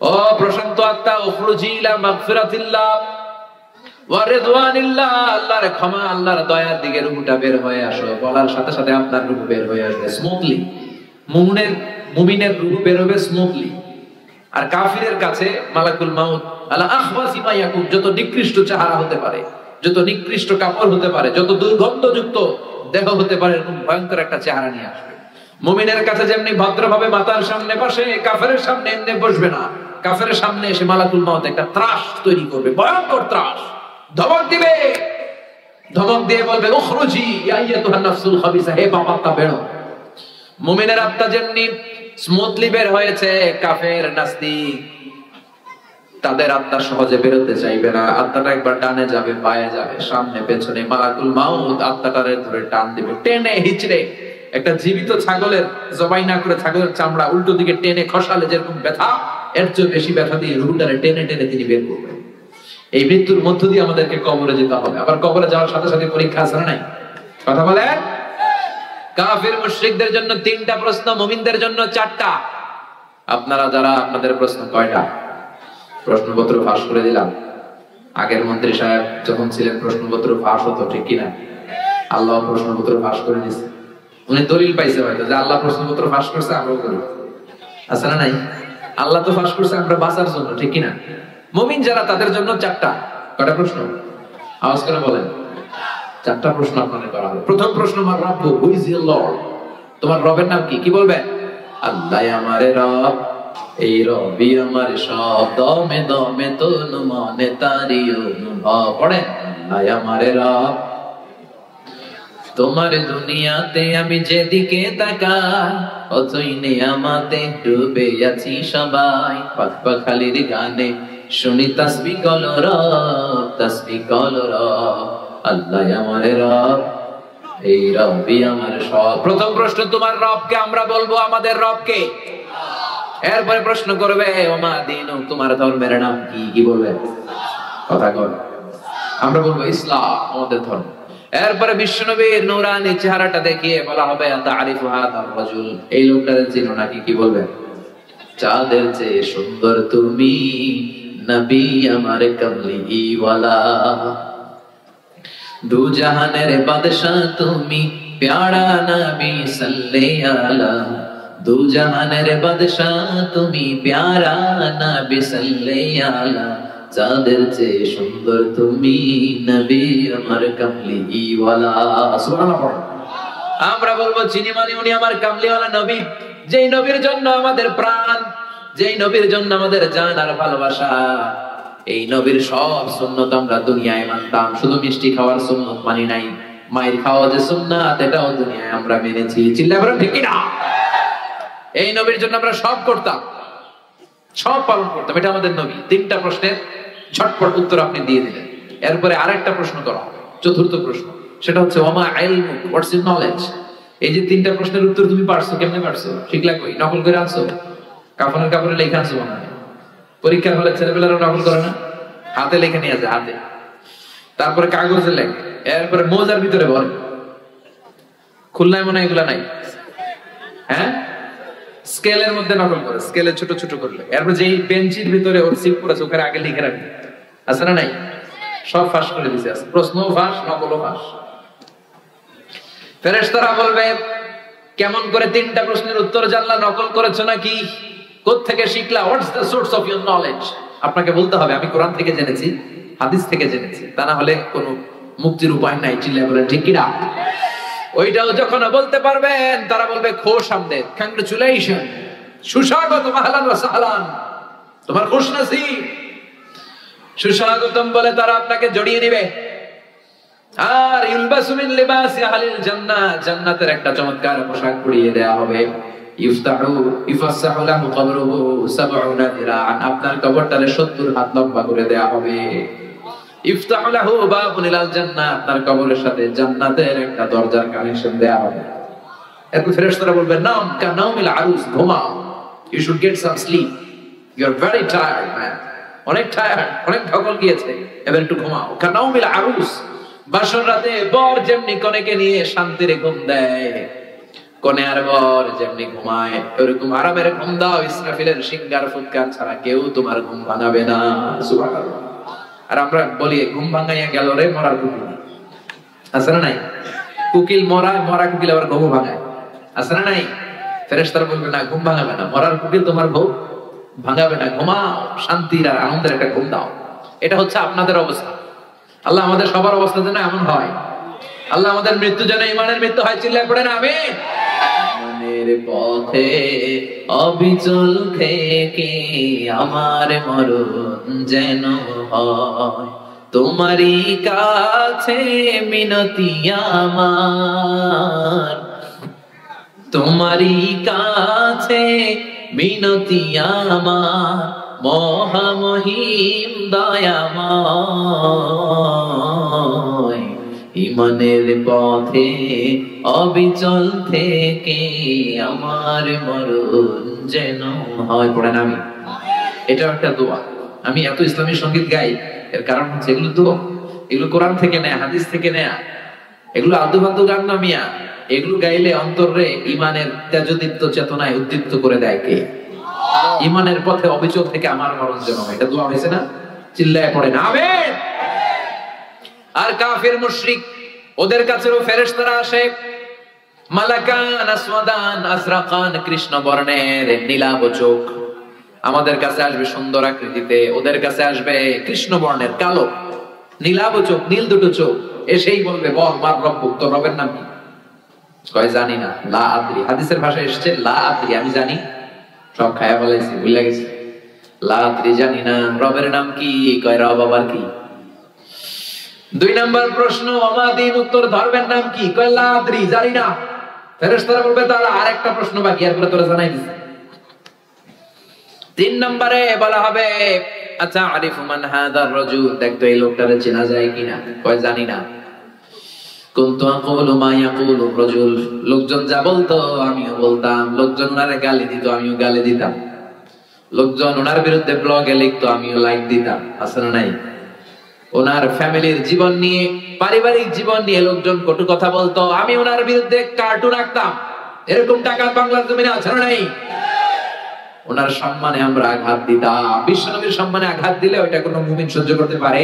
ও প্রশান্ত আত্মা, উখরুজি ইলা মাগফিরাতিল্লাহ ওয়া রিদওয়ানিল্লাহ, আল্লাহর ক্ষমা, আল্লাহর দয়ার দিকে রূহটা বের হয়ে আসো। বলার সাথে সাথে আপনার রূহ বের হয়ে আসবে স্মুথলি। মুমিনের রূহ বের হবে স্মুথলি। আর কাফিরের কাছে মালাকুল মাউত আলা আখবাসি মা ইয়াকুম, যত নিকৃষ্ট চেহারা হতে পারে, যত নিকৃষ্ট কাপড় হতে পারে, যত দুর্গন্ধযুক্ত দেহ হতে পারে, এরকম ভয়ঙ্কর একটা চেহারা নিয়ে আসবে। মুমিনের কাছে যেমনি ভদ্রভাবে মাতার সামনে বসে, কাফেরের সামনে এমনি বসবে না। কাফেরের সামনে এসে মালাকুল মাউত একটা ত্রাস তৈরি করবে, ভয়ঙ্কর ত্রাস। ধমক দিবে, ধমক দিয়ে বলবে উখরুজি ইয়া আইয়াতুহান নাফসুল খাবিসা, হে পাপাত্মা বেরো। মুমিনের আত্মা যেমনি স্মুথলি বের হয়েছে, কাফের নাস্তিক তাদের আত্মা সহজে বেরোতে চাইবে না। আত্মাটা একবার ডানে যাবে, বায়ে যাবে, সামনে পেছনে। মালাকুল মাউত আত্মাটারে ধরে টান দিবে, টেনে হিচড়ে। একটা জীবিত ছাগলের জবাই না করে ছাগলের চামড়া উল্টো দিকে টেনে খসালে যেরকম ব্যথা, এর চেয়ে বেশি ব্যথা দিয়ে রুহটারে টেনে টেনে তিনি বের করবেন। এই মৃত্যুর মধ্য দিয়ে আমাদেরকে কবরে যেতে হবে। আবার কবরে যাওয়ার সাথে সাথে পরীক্ষা আছে না নাই? কথা বলে। কাফির মুশরিকদের জন্য 3টা প্রশ্ন, মুমিনদের জন্য 4টা। আপনারা যারা, আপনাদের প্রশ্ন কয়টা? প্রশ্নপত্র ফাঁস করে দিলাম। আগের মন্ত্রী সাহেব যখন ছিলেন প্রশ্নপত্র ফাঁস হতো, ঠিক কিনা? আল্লাহ প্রশ্নপত্র ফাঁস করে দিচ্ছে। উনি দলিল পাইছে হয়তো যে আল্লাহ প্রশ্নপত্র ফাঁস করছে, আমরাও করি। আছে না নাই? আল্লাহ তো ফাঁস করছে আমরা বাঁচার জন্য, ঠিক কিনা? মুমিন যারা, তাদের জন্য 4টা। কয়টা প্রশ্ন? আওয়াজ করে বলেন। 4টা প্রশ্ন আপনাদের করা হবে। প্রথম প্রশ্ন, আমার রব, হু ইজ ইউর লর্ড? তোমার রবের নাম কি? কি বলবে? আল্লাহ আমারে রব, এই রবি আমার সব, দমে দমে তন মনে তারি অনুভব। পড়েন, আল্লাহ আমারে রব, তোমার দুনিয়াতে আমি যেদিকে তাকাই, অতই নিয়ামতে ডুবে আছি সবাই। পাখালির গানে শুনি তাসবিহ কল রব, তাসবিহ কল রব, আল্লাহ আমারে রব, এই রবি আমার সব। প্রথম প্রশ্ন, তোমার রবকে? আমরা বলবো আমাদের রবকে। এরপরে প্রশ্ন করবে ওমা দীনু, তোমার ধর্মের নাম কি? কি বলবে? কথা কর। আমরা বলবো ইসলাম আমাদের ধর্ম। এরপরে বিশ্বনবীর নূরানী চেহারাটা দেখিয়ে বলা হবে তারিফু হাদার রাজুল, এই লোকটাকে চিনো নাকি? কি বলবে? চাঁদের চেয়ে সুন্দর তুমি, নবী আমার কমলি ওয়ালা, দু জাহানের বাদশা তুমি, প্যারা নবী সাল্লাল্লাহু আলাইহি, দু জাহানের বাদশা তুমি, প্যারা নবী সাল্লাল্লাহু আলাইহি, চাঁদের চেয়ে সুন্দর তুমি, নবী আমার কামলিওয়ালা। সুবহানাল্লাহ। আমরা বলবো চিনি মানে উনি আমার কামলিওয়ালা নবী, যেই নবীর জন্য আমাদের প্রাণ, যেই নবীর জন্য আমাদের জান আর ভালোবাসা। এই নবীর সব সুন্নত আমরা দুনিয়ায় মানতাম, শুধু মিষ্টি খাওয়ার সুন্নত মানি নাই। মায়ের খাওয়া যে সুন্নাত এটাও দুনিয়ায় আমরা মেনেছি। চিল্লায়ে বলেন ঠিক কি না? এই নবীর জন্য আমরা সব করতাম, সব পালন করতাম। এটা আমাদের নবী। 3টা প্রশ্নের ঝটপট উত্তর আপনি দিয়ে দিলেন। এরপরে আরেকটা প্রশ্ন করা, চতুর্থ প্রশ্ন, সেটা হচ্ছে ওমা ইলমুক, হোয়াটস ইউর নলেজ। এই যে 3টা প্রশ্নের উত্তর তুমি পারছো, কেমনে পারছো? শিখলা কই? নকল করে আনছো? কাফনের কাপড়ে লেখা আনছো মনে হয়? পরীক্ষার হলে ছেলেপেলারা নকল করে না? হাতে লেখে নিয়ে আসে, হাতে। তারপরে কাগজে লেখে, এরপরে মোজার ভিতরে ভরে। খুলনায় মনে হয় এগুলা নাই, হ্যাঁ? স্কেলের মধ্যে নকল করে, স্কেলে ছোট ছোট করলে, এরপর যেই বেঞ্চির ভিতরে ওর সিট পড়েছে ওখানে আগে লিখে রাখবে। আছে না নাই? সব ফাঁস করে দিছে। প্রশ্নও ফাঁস, নকলও ফাঁস। ফেরেশতারা বলবে কেমন করে 3টা প্রশ্নের উত্তর জানলা? নকল করেছো নাকি? কোত্থেকে শিখলা? What's the source of your knowledge? আপনাকে বলতে হবে আমি কোরআন থেকে জেনেছি, হাদিস থেকে জেনেছি। তা না হলে কোনো মুক্তির উপায় নাই। চিল্লায়ে বলেন ঠিক কি না? ওইটাও যখন বলতে পারবেন তারা বলবে খোশ আমদের, কংগ্রাচুলেশন, সুস্বাগত, আহলান ওয়া সাহলান, তোমার খুশনসিব, সুস্বাগতম বলে তারা আপনাকে জড়িয়ে নেবে। আর ইলবাসু মিন লিবাসি আহলিল জান্নাহ, জান্নাতের একটা চমৎকার পোশাক পরিয়ে দেয়া হবে। ইফাসসাহু লাহু কবরুহু 70 দিরাআন, আপনার কবরটারে 70 হাত লম্বা করে দেয়া হবে। ইফতাহু লাহু বাবুন ইলাল জান্নাহ, আপনার কবরের সাথে জান্নাতের একটা দরজার কানেকশন দেয়া হবে। এরপর ফেরেশতারা বলবে নাম কানাউমিল আরুস, ঘুমাও, you should get some sleep, you are very tired man, অনেক টায়ার্ড, অনেক ধকল গিয়েছে, এবার একটু ঘুমাও। কানাউমিল আরুস, বাসর রাতে বর যেমনি কনেকে নিয়ে শান্তিরে ঘুম দেয়, কনে আর বর যেমনি ঘুমায় ওরকম আরামের ঘুম দাও। ইসরাফিলের সিঙ্গার ফুৎকার ছাড়া কেউ তোমার ঘুম ভাঙাবে না। সুবহানাল্লাহ। আর আমরা বলি ঘুম ভাঙাইয়া গেল রে মরার কুকিল, আছে না নাই? কুকিল মরায়, মরা কুকিল আবার ঘুম ভাঙায়, আছে না নাই? ফেরেশতারা বলবে না, ঘুম ভাঙাবে না, মরার কুকিল তোমার ঘুম ভাঙাবে না, ঘুমাও, শান্তির আর আনন্দের একটা ঘুম দাও। এটা হচ্ছে আপনাদের অবস্থা। আল্লাহ আমাদের সবার অবস্থা যেন এমন হয়। আল্লাহ আমাদের মৃত্যু যেন ইমানের মৃত্যু হয়। চিল্লায় পড়েন আমিন। ইমানের পথে অবিচল থেকে আমার মরণ যেন হয়, তোমারই কাছে মিনতি আমার, তোমারই কাছে মিনতি আমার, মহামহিম দয়াময়। ইমানের পথে অবিচল থেকে আমার মরণ যেন হয়। পড়েন আমি। এটা একটা দোয়া। আমি এত ইসলামী সঙ্গীত গাই এর কারণ হচ্ছে এগুলো দোয়া, এগুলো কোরআন থেকে নেয়া, হাদিস থেকে নেয়া, এগুলো আদু ফাদু গান না মিয়া। এগুলো গাইলে অন্তরে ইমানের তেজদীপ্ত চেতনায় উদ্দীপ্ত করে দেয় কে? ইমানের পথে অবিচল থেকে আমার মরণ যেন হয়। এটা দোয়া হয়েছে না? চিল্লায় পড়েন আমিন। আর কাফির মুশরিক, ওদের কাছেও ফেরেশতারা আসে, মালাকান আসওয়াদান আজরাকান, কৃষ্ণ বর্ণের নীলাভ চোখ। আমাদের কাছে আসবে সুন্দর আকৃতিতে, ওদের কাছে আসবে কৃষ্ণ বর্ণের কালো নীলাভ চোখ, নীল দুটো চোখ। এসেই বলবে বল মার রব্বুক, তোর রবের নাম কি? কয় জানি না, লা আদ্রি। হাদিসের ভাষায় এসেছে লা আদ্রি, আমি জানি, সব খায়া ফেলাইছি, ভুলে গেছি, লা আদ্রি, জানি না রবের নাম কি। কয় রব আবার কি? 2 নম্বর প্রশ্ন, আমাদিন, উত্তর ধর্মের নাম কি? কয় লা আদ্রি, জানি না। ফেরেশতারা বলবে তাহলে আরেকটা প্রশ্ন বাকি, এরপরে তোরা জানাই দিস। 3 নম্বরে বলা হবে আচ্ছা আরিফু মান হাদার রাজুল, দেখতো এই লোকটারে চেনা যায় কিনা? কয় জানি না। কুনতু আকুলু মা ইয়াকুলু রাজুল, লোকজন যা বলতো আমিও বলতাম, লোকজন ওনারে গালি দিত আমিও গালি দিতাম, লোকজন ওনার বিরুদ্ধে ব্লগে লিখতো আমিও লাইক দিতাম, আছে না নাই? ওনার ফ্যামিলির জীবন নিয়ে, পারিবারিক জীবন নিয়ে লোকজন কটু কথা বলতো, আমি ওনার বিরুদ্ধে কার্টুন আঁকতাম। এরকম টাকা বাংলার জমিনে আছে না নাই? ওনার সম্মানে আমরা আঘাত দিতাম। বিশ্বনবীর সম্মানে আঘাত দিলে ওইটা কোনো মুমিন সহ্য করতে পারে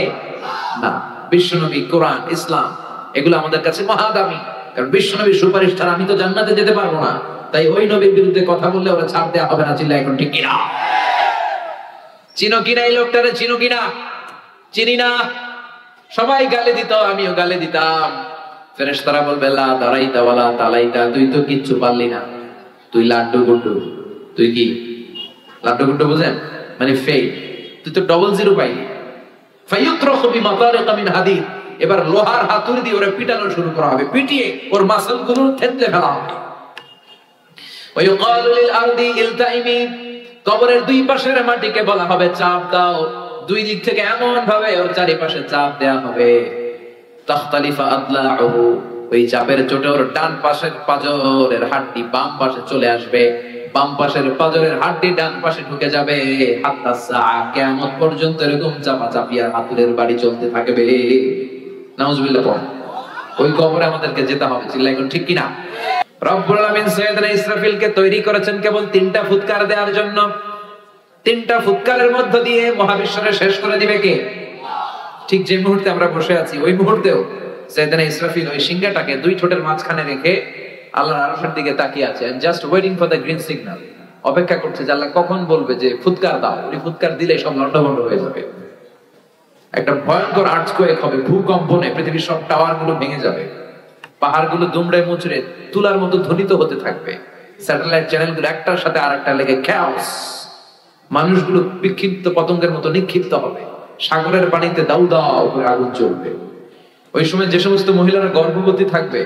না। বিশ্বনবী, কোরআন, ইসলাম এগুলো আমাদের কাছে মহাদামি। কারণ বিশ্বনবীর সুপারিশ ছাড়া আমি তো জান্নাতে যেতে পারবো না। তাই ওই নবীর বিরুদ্ধে কথা বললে ওরা ছাড় দেওয়া হবে না। চিল্লা এখন ঠিক কিনা? চিনো কিনা এই লোকটারে? চিনো কিনা? চিনি না। সবাই গালি দিত, আমিও গালি দিতাম। ফেরেশতারা বলবে লা দারাইতা ওয়ালা তালাইতা, তুই তো কিচ্ছু পারলি না, তুই লাড্ডু গুড্ডু। তুই কি লাড্ডু গুড্ডু বুঝেন? মানে ফেল, তুই তো ডবল জিরো পাইলি। ফায়ুত্রাখু বিমাতারিকা মিন হাদিদ, এবার লোহার হাতুড়ি দিয়ে ওরা পিটানো শুরু করা হবে, পিটিয়ে ওর মাসল গুলো থেতলে ফেলা হবে। ওয়ায়ুকালু লিল আরদি ইলতাইমি, কবরের দুই পাশের মাটিকে বলা হবে চাপ দাও, দুই দিক থেকে এমন ভাবে ওর চারিপাশে চাপ দেয়া হবে, তাখতালিফা আদলাউহু, ওই চাপের চোটে ওর ডান পাশের পাজরের হাড়টি বাম পাশে চলে আসবে, বাম পাশের পাজরের হাড়টি ডান পাশে ঢুকে যাবে, হাত্তা সাআ, কিয়ামত পর্যন্ত এরকম চাপা চাপিয়া হাতুড়ের বাড়ি চলতে থাকবে। নাউজুবিল্লাহ পড়। ওই কবরে আমাদেরকে যেতে হবে, চিল্লাই কোন ঠিক কিনা? রব্বুল আলামিন সাইয়েদনা ইসরাফিলকে তৈরি করেছেন কেবল 3টা ফুৎকার দেওয়ার জন্য। 3টা ফুৎকারের মধ্য দিয়ে মহাবিশ্বরে শেষ করে দিবে কে? ঠিক যে মুহূর্তে আমরা বসে আছি ওই মুহূর্তেও সাইয়েদনা ইসরাফিল ওই সিংহাটাকে দুই ঠোঁটের মাঝখানে রেখে আল্লাহর আরশের দিকে তাকিয়ে আছে, just waiting for the green signal, অপেক্ষা করছে যে আল্লাহ কখন বলবে যে ফুৎকার দাও। ওই ফুৎকার দিলে সব লন্ডভন্ড হয়ে যাবে, একটা ভয়ঙ্কর আর্থকোয়েক হবে, ভূকম্পনে পৃথিবীর সব টাওয়ার গুলো ভেঙে যাবে, পাহাড়গুলো দুমড়ে মুচড়ে তুলার মতো ধ্বনিত হতে থাকবে, স্যাটেলাইট চ্যানেলগুলো একটার সাথে আরেকটা লেগে ক্যাওস, মানুষগুলো বিক্ষিপ্ত পতঙ্গের মতো নিক্ষিপ্ত হবে, সাগরের পানিতে দাউ দাউ করে আগুন জ্বলবে। ওই সময় যে সমস্ত মহিলারা গর্ভবতী থাকবে,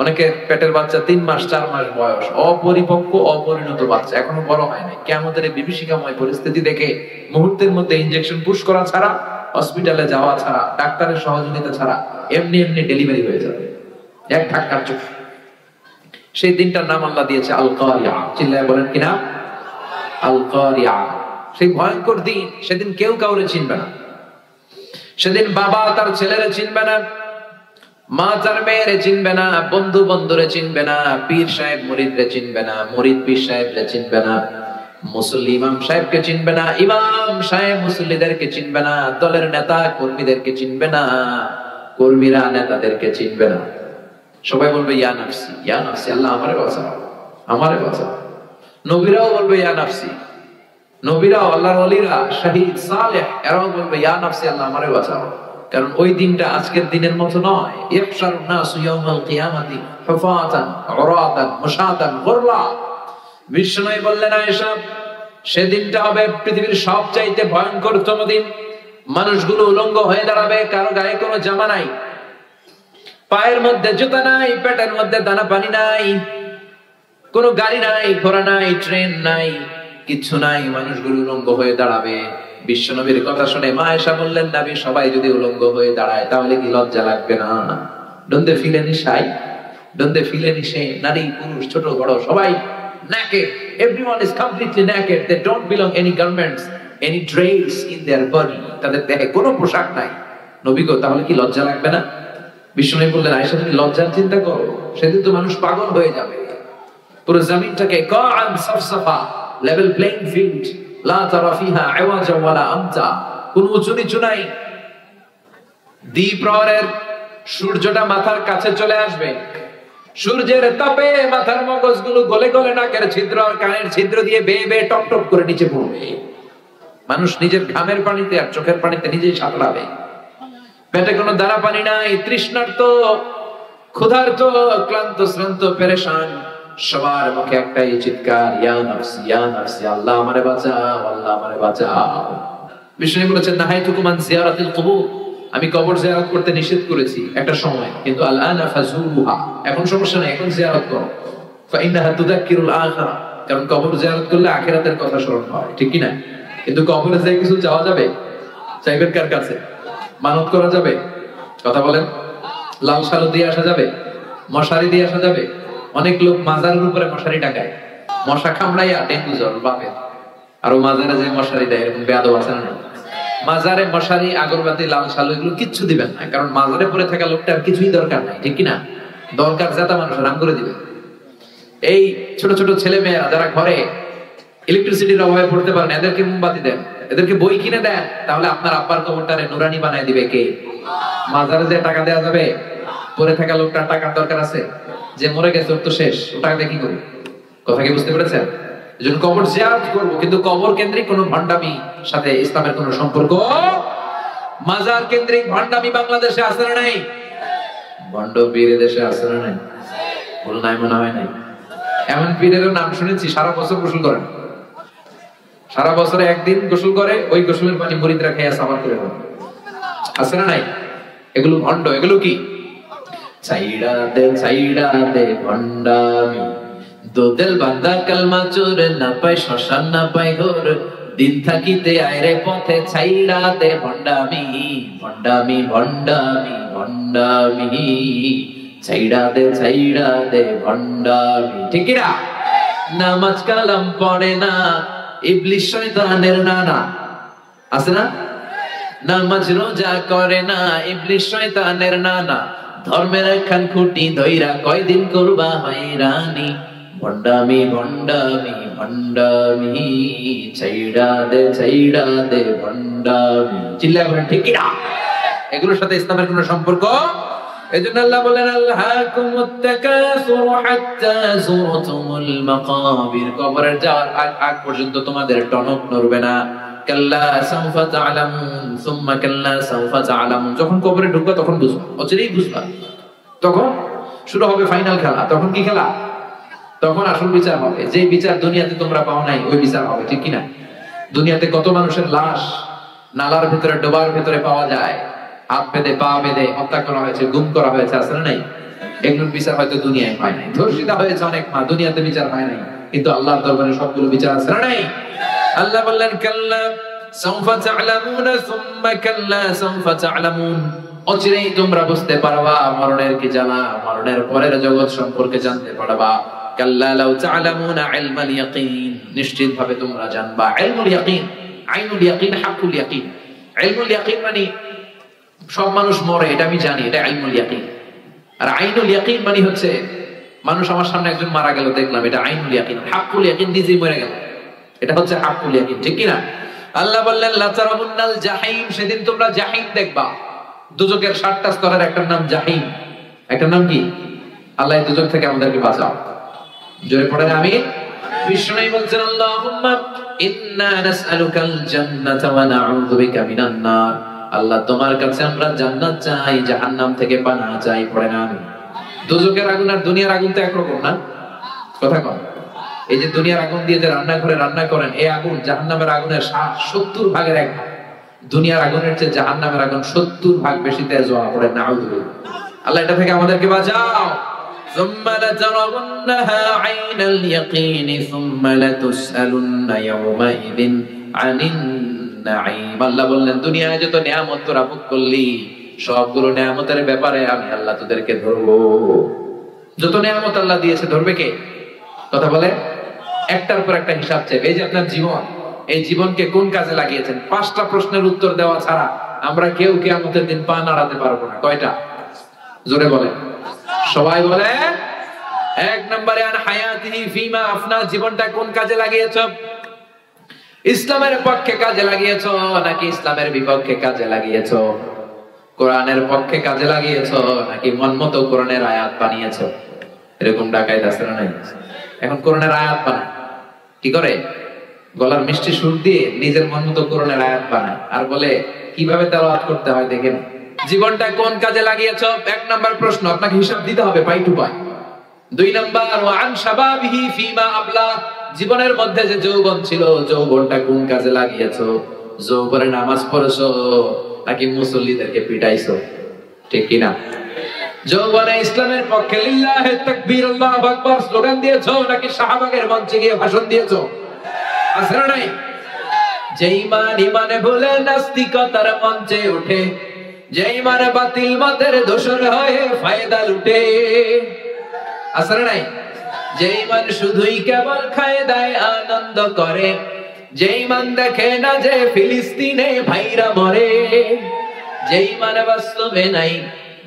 অনেকে পেটের বাচ্চা 3 মাস 4 মাস বয়স, অপরিপক্ক অপরিণত বাচ্চা, এখনো বড় হয় নাই, কিয়ামতের বিভীষিকাময় পরিস্থিতি দেখে মুহূর্তের মধ্যে ইনজেকশন পুশ করা ছাড়া, হসপিটালে যাওয়া ছাড়া, ডাক্তারের সহযোগিতা ছাড়া এমনি এমনি ডেলিভারি হয়ে যাবে এক ধাক্কার চোখ। সেই দিনটার নাম আল্লাহ দিয়েছে আল কারিয়া। চিল্লায় বলেন কিনা? আল কারিয়া। সেই ভয়ঙ্কর দিন, সেদিন কেউ কাউরে চিনবে না। সেদিন বাবা তার ছেলেরে চিনবে না, মা তার মেয়েরে চিনবে না, বন্ধু বন্ধুরে চিনবে না, পীর সাহেব মুরিদরে চিনবে না, মুরিদ পীর সাহেবরে চিনবে না, মুসল্লি ইমাম সাহেবকে চিনবে না, ইমাম সাহেব মুসল্লিদেরকে চিনবে না, দলের নেতা কর্মীদেরকে চিনবে না, কর্মীরা নেতাদেরকে চিনবে না। সবাই বলবে ইয়া নাফসি, ইয়া নাফসি, আল্লাহ আমারে বাঁচাও, আমারে বাঁচাও। নবীরাও বলবে ইয়া নাফসি, নবীরাও, আল্লাহর ওলিরা, শহীদ সালেহ, এরাও বলবে ইয়া নাফসি, আল্লাহ আমারে বাঁচাও। কারণ ওই দিনটা আজকের দিনের মতো নয়। ইহশারুন নাসু ইয়াউমাল কিয়ামাতি হুফাতান উরাতান মুশাতান গুরলা। বিষ্ণু বললেন আয়েশা, সেদিনটা হবে পৃথিবীর সবচাইতে ভয়ঙ্করতম দিন। মানুষগুলো উলঙ্গ হয়ে দাঁড়াবে, কারো গায়ে কোনো জামা নাই, পায়ের মধ্যে জুতা নাই, পেটের মধ্যে দানা পানি নাই, কোনো গাড়ি নাই, ঘোড়া নাই, ট্রেন নাই, কিছু নাই, মানুষগুলো উলঙ্গ হয়ে দাঁড়াবে। বিশ্বনবীর কথা শুনে মা আয়েশা বললেন, নবী সবাই যদি উলঙ্গ হয়ে দাঁড়ায় তাহলে কি লজ্জা লাগবে না? Don't they feel any shy? Don't they feel any shame? নারী পুরুষ ছোট বড় সবাই naked, everyone is completely naked, they don't belong any garments, any dress in their body, তাদের দেহে কোনো পোশাক নাই। নবী গো, তাহলে কি লজ্জা লাগবে না? বিশ্বনবী বললেন, আয়েশা তুমি লজ্জার চিন্তা করো, সেদিন তো মানুষ পাগল হয়ে যাবে। পুরো জমিনটাকে কাআন সাফসাফা, লেভেল প্লেইং ফিল্ড, লা তারা ফিহা আওয়াজা ওয়ালা আমতা, কোনো উঁচু নিচু নাই। দ্বিপ্রহরের সূর্যটা মাথার কাছে চলে আসবে, সূর্যের তাপে মাথার মগজগুলো গলে গলে নাকের ছিদ্র আর কানের ছিদ্র দিয়ে বেয়ে বেয়ে টপ টপ করে নিচে পড়বে। মানুষ নিজের ঘামের পানিতে আর চোখের পানিতে নিজেই সাঁতরাবে। পেটে কোনো দানা পানি নাই, তৃষ্ণার্ত, ক্ষুধার্ত, ক্লান্ত, শ্রান্ত, পেরেশান, সবার মুখে একটাই চিৎকার, ইয়া নাফসি, ইয়া নাফসি, আল্লাহ আমারে বাঁচাও, আল্লাহ আমারে বাঁচাও। বিষ্ণু বলেছেন, নাহাইতুকুম আন জিয়ারাতিল কুবুর, আমি কবর জিয়ারত করতে নিষেধ করেছি একটা সময়, কিন্তু আল-আনা ফাজুরুহা, এখন সমস্যা নাই, এখন জিয়ারত করো। ফাইন্নাহা তুযাক্কিরুল আখিরা, কারণ কবর জিয়ারত করলে আখিরাতের কথা স্মরণ হয়, ঠিক কি না? কিন্তু কবরে যাই কিছু চাওয়া যাবে? চাইবেন কার কাছে? মানত করা যাবে? কথা বলেন। লাল সালু দিয়ে আসা যাবে? মশারি দিয়ে আসা যাবে? অনেক লোক মাজারের উপরে মশারি টাকায়, মশা কামড়াইয়া ডেঙ্গু জ্বর বাপে, আর মাজারে যে মশারি দেয়, এরকম বেয়াদব আছে না? মাজারে মশারি, আগরবাতি, লাল সালু এগুলো কিচ্ছু দিবেন না, কারণ মাজারে পড়ে থাকা লোকটার কিছুই দরকার নাই, ঠিক কিনা? দরকার যাতা মানুষ রাম করে দিবে। এই ছোট ছোট ছেলে মেয়েরা যারা ঘরে ইলেকট্রিসিটির অভাবে পড়তে পারেন, এদেরকে মোমবাতি দেন, এদেরকে বই কিনে দেন, তাহলে আপনার আব্বার কবরটারে নুরানি বানায় দিবে কে? মাজারে যে টাকা দেওয়া যাবে? পড়ে থাকা লোকটার টাকার দরকার আছে? যে মরে গেছে ওর তো শেষ, ও টাকা দিয়ে কি করবো? কথা কি বুঝতে পেরেছেন? এজন্য কবর জিয়ারত করব, কিন্তু কবর কেন্দ্রিক কোনো ভণ্ডামি সাথে ইসলামের কোনো সম্পর্ক। মাজার কেন্দ্রিক ভণ্ডামি বাংলাদেশে আছে না নাই? ভণ্ড পীর দেশে আছে না নাই? বল নাই, মনে হয় নাই। এমন পীরের নাম শুনেছি সারা বছর গোসল করেন, সারা বছরে একদিন গোসল করে, ওই গোসলের পানি মুরিদরা খেয়ে সাফার করে দেন, আছে না নাই? এগুলো ভণ্ড। এগুলো কি? ছাইড়া দে ভণ্ডামি, দোদেল বান্দা কালমা চোর, না পায় শ্মশান না পায় ঘোর, দিন থাকিতে আয়রে পথে ছাইড়া দে ভণ্ডামি, ভণ্ডামি ভণ্ডামি ভণ্ডামি, ছাইড়া দে ভণ্ডামি। ঠিক কিনা? নামাজ কালাম পড়ে না, ইবলিস শয়তানের নানা, আছে না? নামাজ রোজা করে না, ইবলিস শয়তানের নানা, ধর্মের খান খুঁটি ধইরা কয়দিন করবা হয়রানি, ভণ্ডামি ভণ্ডামি ভণ্ডামি, ছাইড়া দে ভণ্ডামি। চিল্লায় বলেন ঠিক কিনা? এগুলোর সাথে ইসলামের কোনো সম্পর্ক? এজন্য আল্লাহ বলেন আল্লাহাকুমুত তাকাসুর হাত্তা যুরতুমুল মাকাবির, কবরের যাওয়ার আগ পর্যন্ত তোমাদের টনক নড়বে না। কাল্লা সাউফা তা'লামুন সুম্মা কাল্লা সাউফা তা'লামুন, যখন কবরে ঢুকবা তখন বুঝবা, অচিরেই বুঝবা। তখন শুরু হবে ফাইনাল খেলা। তখন কি খেলা? তখন আসল বিচার হবে। যে বিচার দুনিয়াতে তোমরা পাও নাই, ওই বিচার হবে। ঠিক কিনা? দুনিয়াতে কত মানুষের লাশ নালার ভিতরে, ডোবার ভিতরে পাওয়া যায়, হাত বেঁধে পা বেঁধে হত্যা করা হয়েছে, গুম করা হয়েছে, আছে না নাই? এগুলোর বিচার হয়তো দুনিয়ায় হয় নাই। ধর্ষিত হয়েছে অনেক মা, দুনিয়াতে বিচার হয় নাই, কিন্তু আল্লাহর দরবারে সবগুলো বিচার আছে না নাই? আল্লাহ বললেন কাল্লা সাউফা তা'লামুন সুম্মা কাল্লা সাউফা তা'লামুন, অচিরেই তোমরা বুঝতে পারবা মরণের কি জ্বালা, মরণের পরের জগৎ সম্পর্কে জানতে পারবা। কাল্লা লাউ তা'লামুনা ইলমাল ইয়াকিন, নিশ্চিতভাবে তোমরা জানবা ইলমুল ইয়াকিন। আইনুল ইয়াকিন, হাক্কুল ইয়াকিন। ইলমুল ইয়াকিন মানে সব মানুষ মরে, এটা আমি জানি, এটা ইলমুল ইয়াকিন। আর আইনুল ইয়াকিন মানে হচ্ছে মানুষ আমার সামনে একজন মারা গেল দেখলাম, এটা আইনুল ইয়াকিন। হাক্কুল ইয়াকিন নিজেই মরে গেল, এটা হচ্ছে হাক্কুল ইয়াকিন। ঠিক কি না? আল্লাহ বললেন লা তারাবুন্নাল জাহিম, সেদিন তোমরা জাহিম দেখবা। দুজকের 7টা স্তরের একটা নাম জাহিম। একটা নাম কি? আল্লাহ এই দুজক থেকে আমাদেরকে বাঁচাও। জোরে পড়েন আমিন। বিষ্ণু বলছেন আল্লাহুম্মা ইন্না নাসআলুকাল জান্নাতা ওয়া নাউযু বিকা মিনান নার, আল্লাহ তোমার কাছে আমরা জান্নাত চাই, জাহান্নাম থেকে পানাহ চাই। পড়েন আমিন। দুজকের আগুন আর দুনিয়ার আগুন তো একরকম না, কথা কন। এই যে দুনিয়ার আগুন দিয়ে যে রান্নাঘরে রান্না করেন, এই আগুন জাহান্নামের আগুনের 70 ভাগের 1 ভাগ। দুনিয়ার আগুনের চেয়ে জাহান্নামের আগুন 70 ভাগ বেশি তেজ হওয়া। পড়ে নাউযুবিল্লাহ। আল্লাহ এটা থেকে আমাদেরকে বাঁচাও। সুম্মা লাতারাউন্নাহা আইনাল ইয়াকিন সুম্মা লাতুসআলুন্না ইয়াওমাইযিন আনিন নাঈম। আল্লাহ বললেন দুনিয়ায় যত নিয়ামত তোরা ভোগ করলি, সবগুলো নিয়ামতের ব্যাপারে আমি আল্লাহ তোদেরকে ধরবো। যত নিয়ামত আল্লাহ দিয়েছে ধরবে কে? কথা বলে একটার পর একটা হিসাব চাইবে। এই যে আপনার জীবন, এই জীবনকে কোন কাজে লাগিয়েছেন? 5টা প্রশ্নের উত্তর দেওয়া ছাড়া আমরা কেউ কিয়ামতের দিন পা নাড়াতে পারবো না। কয়টা? জোরে বলে, সবাই বলে। 1 নম্বরে আন হায়াতিহি ফিমা আফনা, জীবনটা কোন কাজে লাগিয়েছো? ইসলামের পক্ষে কাজে লাগিয়েছো নাকি ইসলামের বিপক্ষে কাজে লাগিয়েছো? কোরআনের পক্ষে কাজে লাগিয়েছো নাকি মন মতো কোরআনের আয়াত বানিয়েছো? এরকম ডাকাইত আছে না নাই? এখন কোরআনের আয়াত বানায় কি করে? গলার মিষ্টি সুর দিয়ে নিজের মন মতো কোরআনের আয়াত বানায় আর বলে কিভাবে তেলাওয়াত করতে হয় দেখেন। জীবনটা কোন কাজে লাগিয়েছো? 1 নাম্বার প্রশ্ন, আপনাকে হিসাব দিতে হবে পাই টু পাই। 2 নাম্বার ওয়া আন শাবাবিহি ফিমা আবলা, জীবনের মধ্যে যে যৌবন ছিল, যৌবনটা কোন কাজে লাগিয়েছো? যৌবনে নামাজ পড়েছো নাকি মুসল্লিদেরকে পিটাইছো? ঠিক কি না? যৌবনে ইসলামের পক্ষে লিল্লাহি তাকবীর আল্লাহু আকবার স্লোগান দিয়েছো নাকি শাহবাগের মঞ্চে গিয়ে ভাষণ দিয়েছো? আছে না নাই? যে ঈমান ঈমানে ভুলে নাস্তিকতার মঞ্চে ওঠে, যে ঈমানে বাতিল মতের দোসর হয়ে ফায়দা লুটে, আছে না নাই? যে ঈমান শুধুই কেবল খায় দায় আনন্দ করে, যে ঈমান দেখে না যে ফিলিস্তিনে ভাইরা মরে, যে ঈমান বাস্তবে নাই,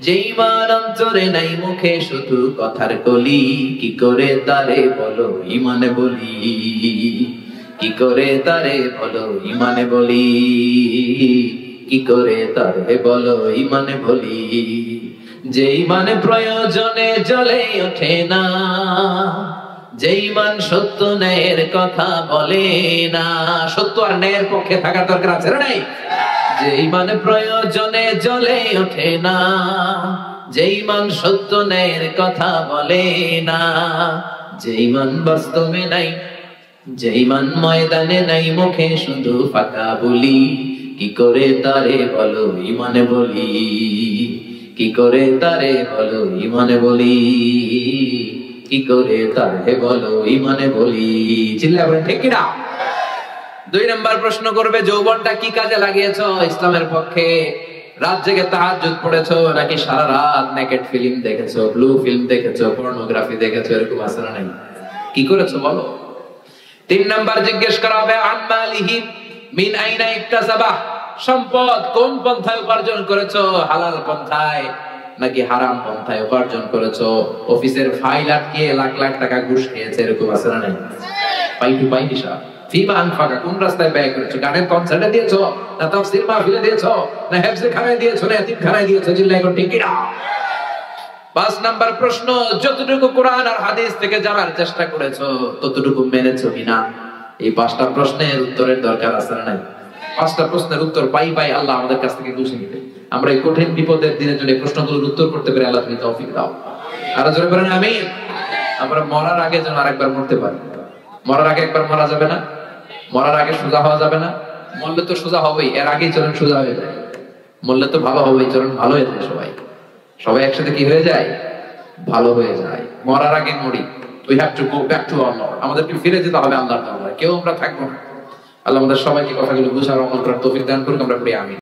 যে ঈমান অন্তরে নাই, মুখে শুধু কথার কলি, কি করে তারে বলো ঈমানে বলি, কি করে তারে বলো ঈমানে বলি, কি করে তারে বলো ঈমানে বলি। যে ঈমান প্রয়োজনে জ্বলে ওঠে না, যে ঈমান সত্য ন্যায়ের কথা বলে না। সত্য আর ন্যায়ের পক্ষে থাকার দরকার আছে না নাই? যে ঈমান প্রয়োজনে জ্বলে ওঠে না, যে ঈমান সত্য ন্যায়ের কথা বলে না, যে ঈমান বাস্তবে নাই, যে ঈমান ময়দানে নাই, মুখে শুধু ফাঁকা বলি, কি করে তারে বলো ঈমানে বলি। কি করে তারে বলো ইমানে বলি, কি করে তারে বলো ইমানে বলি। চিল্লায় বলেন ঠিক কিনা? 2 নাম্বার প্রশ্ন করবে, যৌবনটা কি কাজে লাগিয়েছো ইসলামের পক্ষে? রাত জেগে তাহাজ্জুদ পড়েছো নাকি সারা রাত নেকেড ফিল্ম দেখেছো, ব্লু ফিল্ম দেখেছো, পর্নোগ্রাফি দেখেছো, এরকম আছে না নাই? কি করেছো বলো। 3 নাম্বার জিজ্ঞেস করা হবে, আনমালিহি মিন আইনা ইকতাসাবা, সম্পদ কোন পন্থায় উপার্জন করেছো, হালাল পন্থায় নাকি হারাম পন্থায় উপার্জন করেছো? অফিসের ফাইল আটকিয়ে লাখ লাখ টাকা ঘুষ খেয়েছে, এরকম আছে না নাই? পাই টু পাই হিসাব। ফিমা আনফাকা, কোন রাস্তায় ব্যয় করেছো? গানের কনসার্টে দিয়েছো, না তাফসীর মাহফিলে দিয়েছো, না হেফজে খানায় দিয়েছো, না এতিমখানায় দিয়েছো? চিল্লায় এখন ঠিক কিনা? 5 নাম্বার প্রশ্ন, যতটুকু কোরআন আর হাদিস থেকে জানার চেষ্টা করেছো ততটুকু মেনেছো কিনা? এই 5টা প্রশ্নের উত্তরের দরকার আছে না নাই? 5টা প্রশ্নের উত্তর পাই পাই আল্লাহ আমাদের কাছ থেকে বুঝে নিতে। আমরা এই কঠিন বিপদের দিনের জন্য এই প্রশ্নগুলোর উত্তর করতে পেরে আল্লাহ তুমি তৌফিক দাও। আর জোরে বলেন আমিন। আমরা মরার আগে যেন আরেকবার মরতে পারি। মরার আগে একবার মরা যাবে না? মরার আগে সোজা হওয়া যাবে না? মরলে তো সোজা হবেই, এর আগেই চরণ সোজা হয়ে যায়। মরলে তো ভালো হবেই, চরণ ভালো হয়ে যায়। সবাই সবাই একসাথে কি হয়ে যায়? ভালো হয়ে যায়। মরার আগে মরি। We have to go back to Allah. আমাদেরকে ফিরে যেতে হবে আল্লাহর দরবারে, কেউ আমরা থাকবো না। আল্লাহ আমাদের সবাইকে কথাগুলো বুঝার আমল করার তৌফিক দান করুক। আমরা পড়ি আমিন।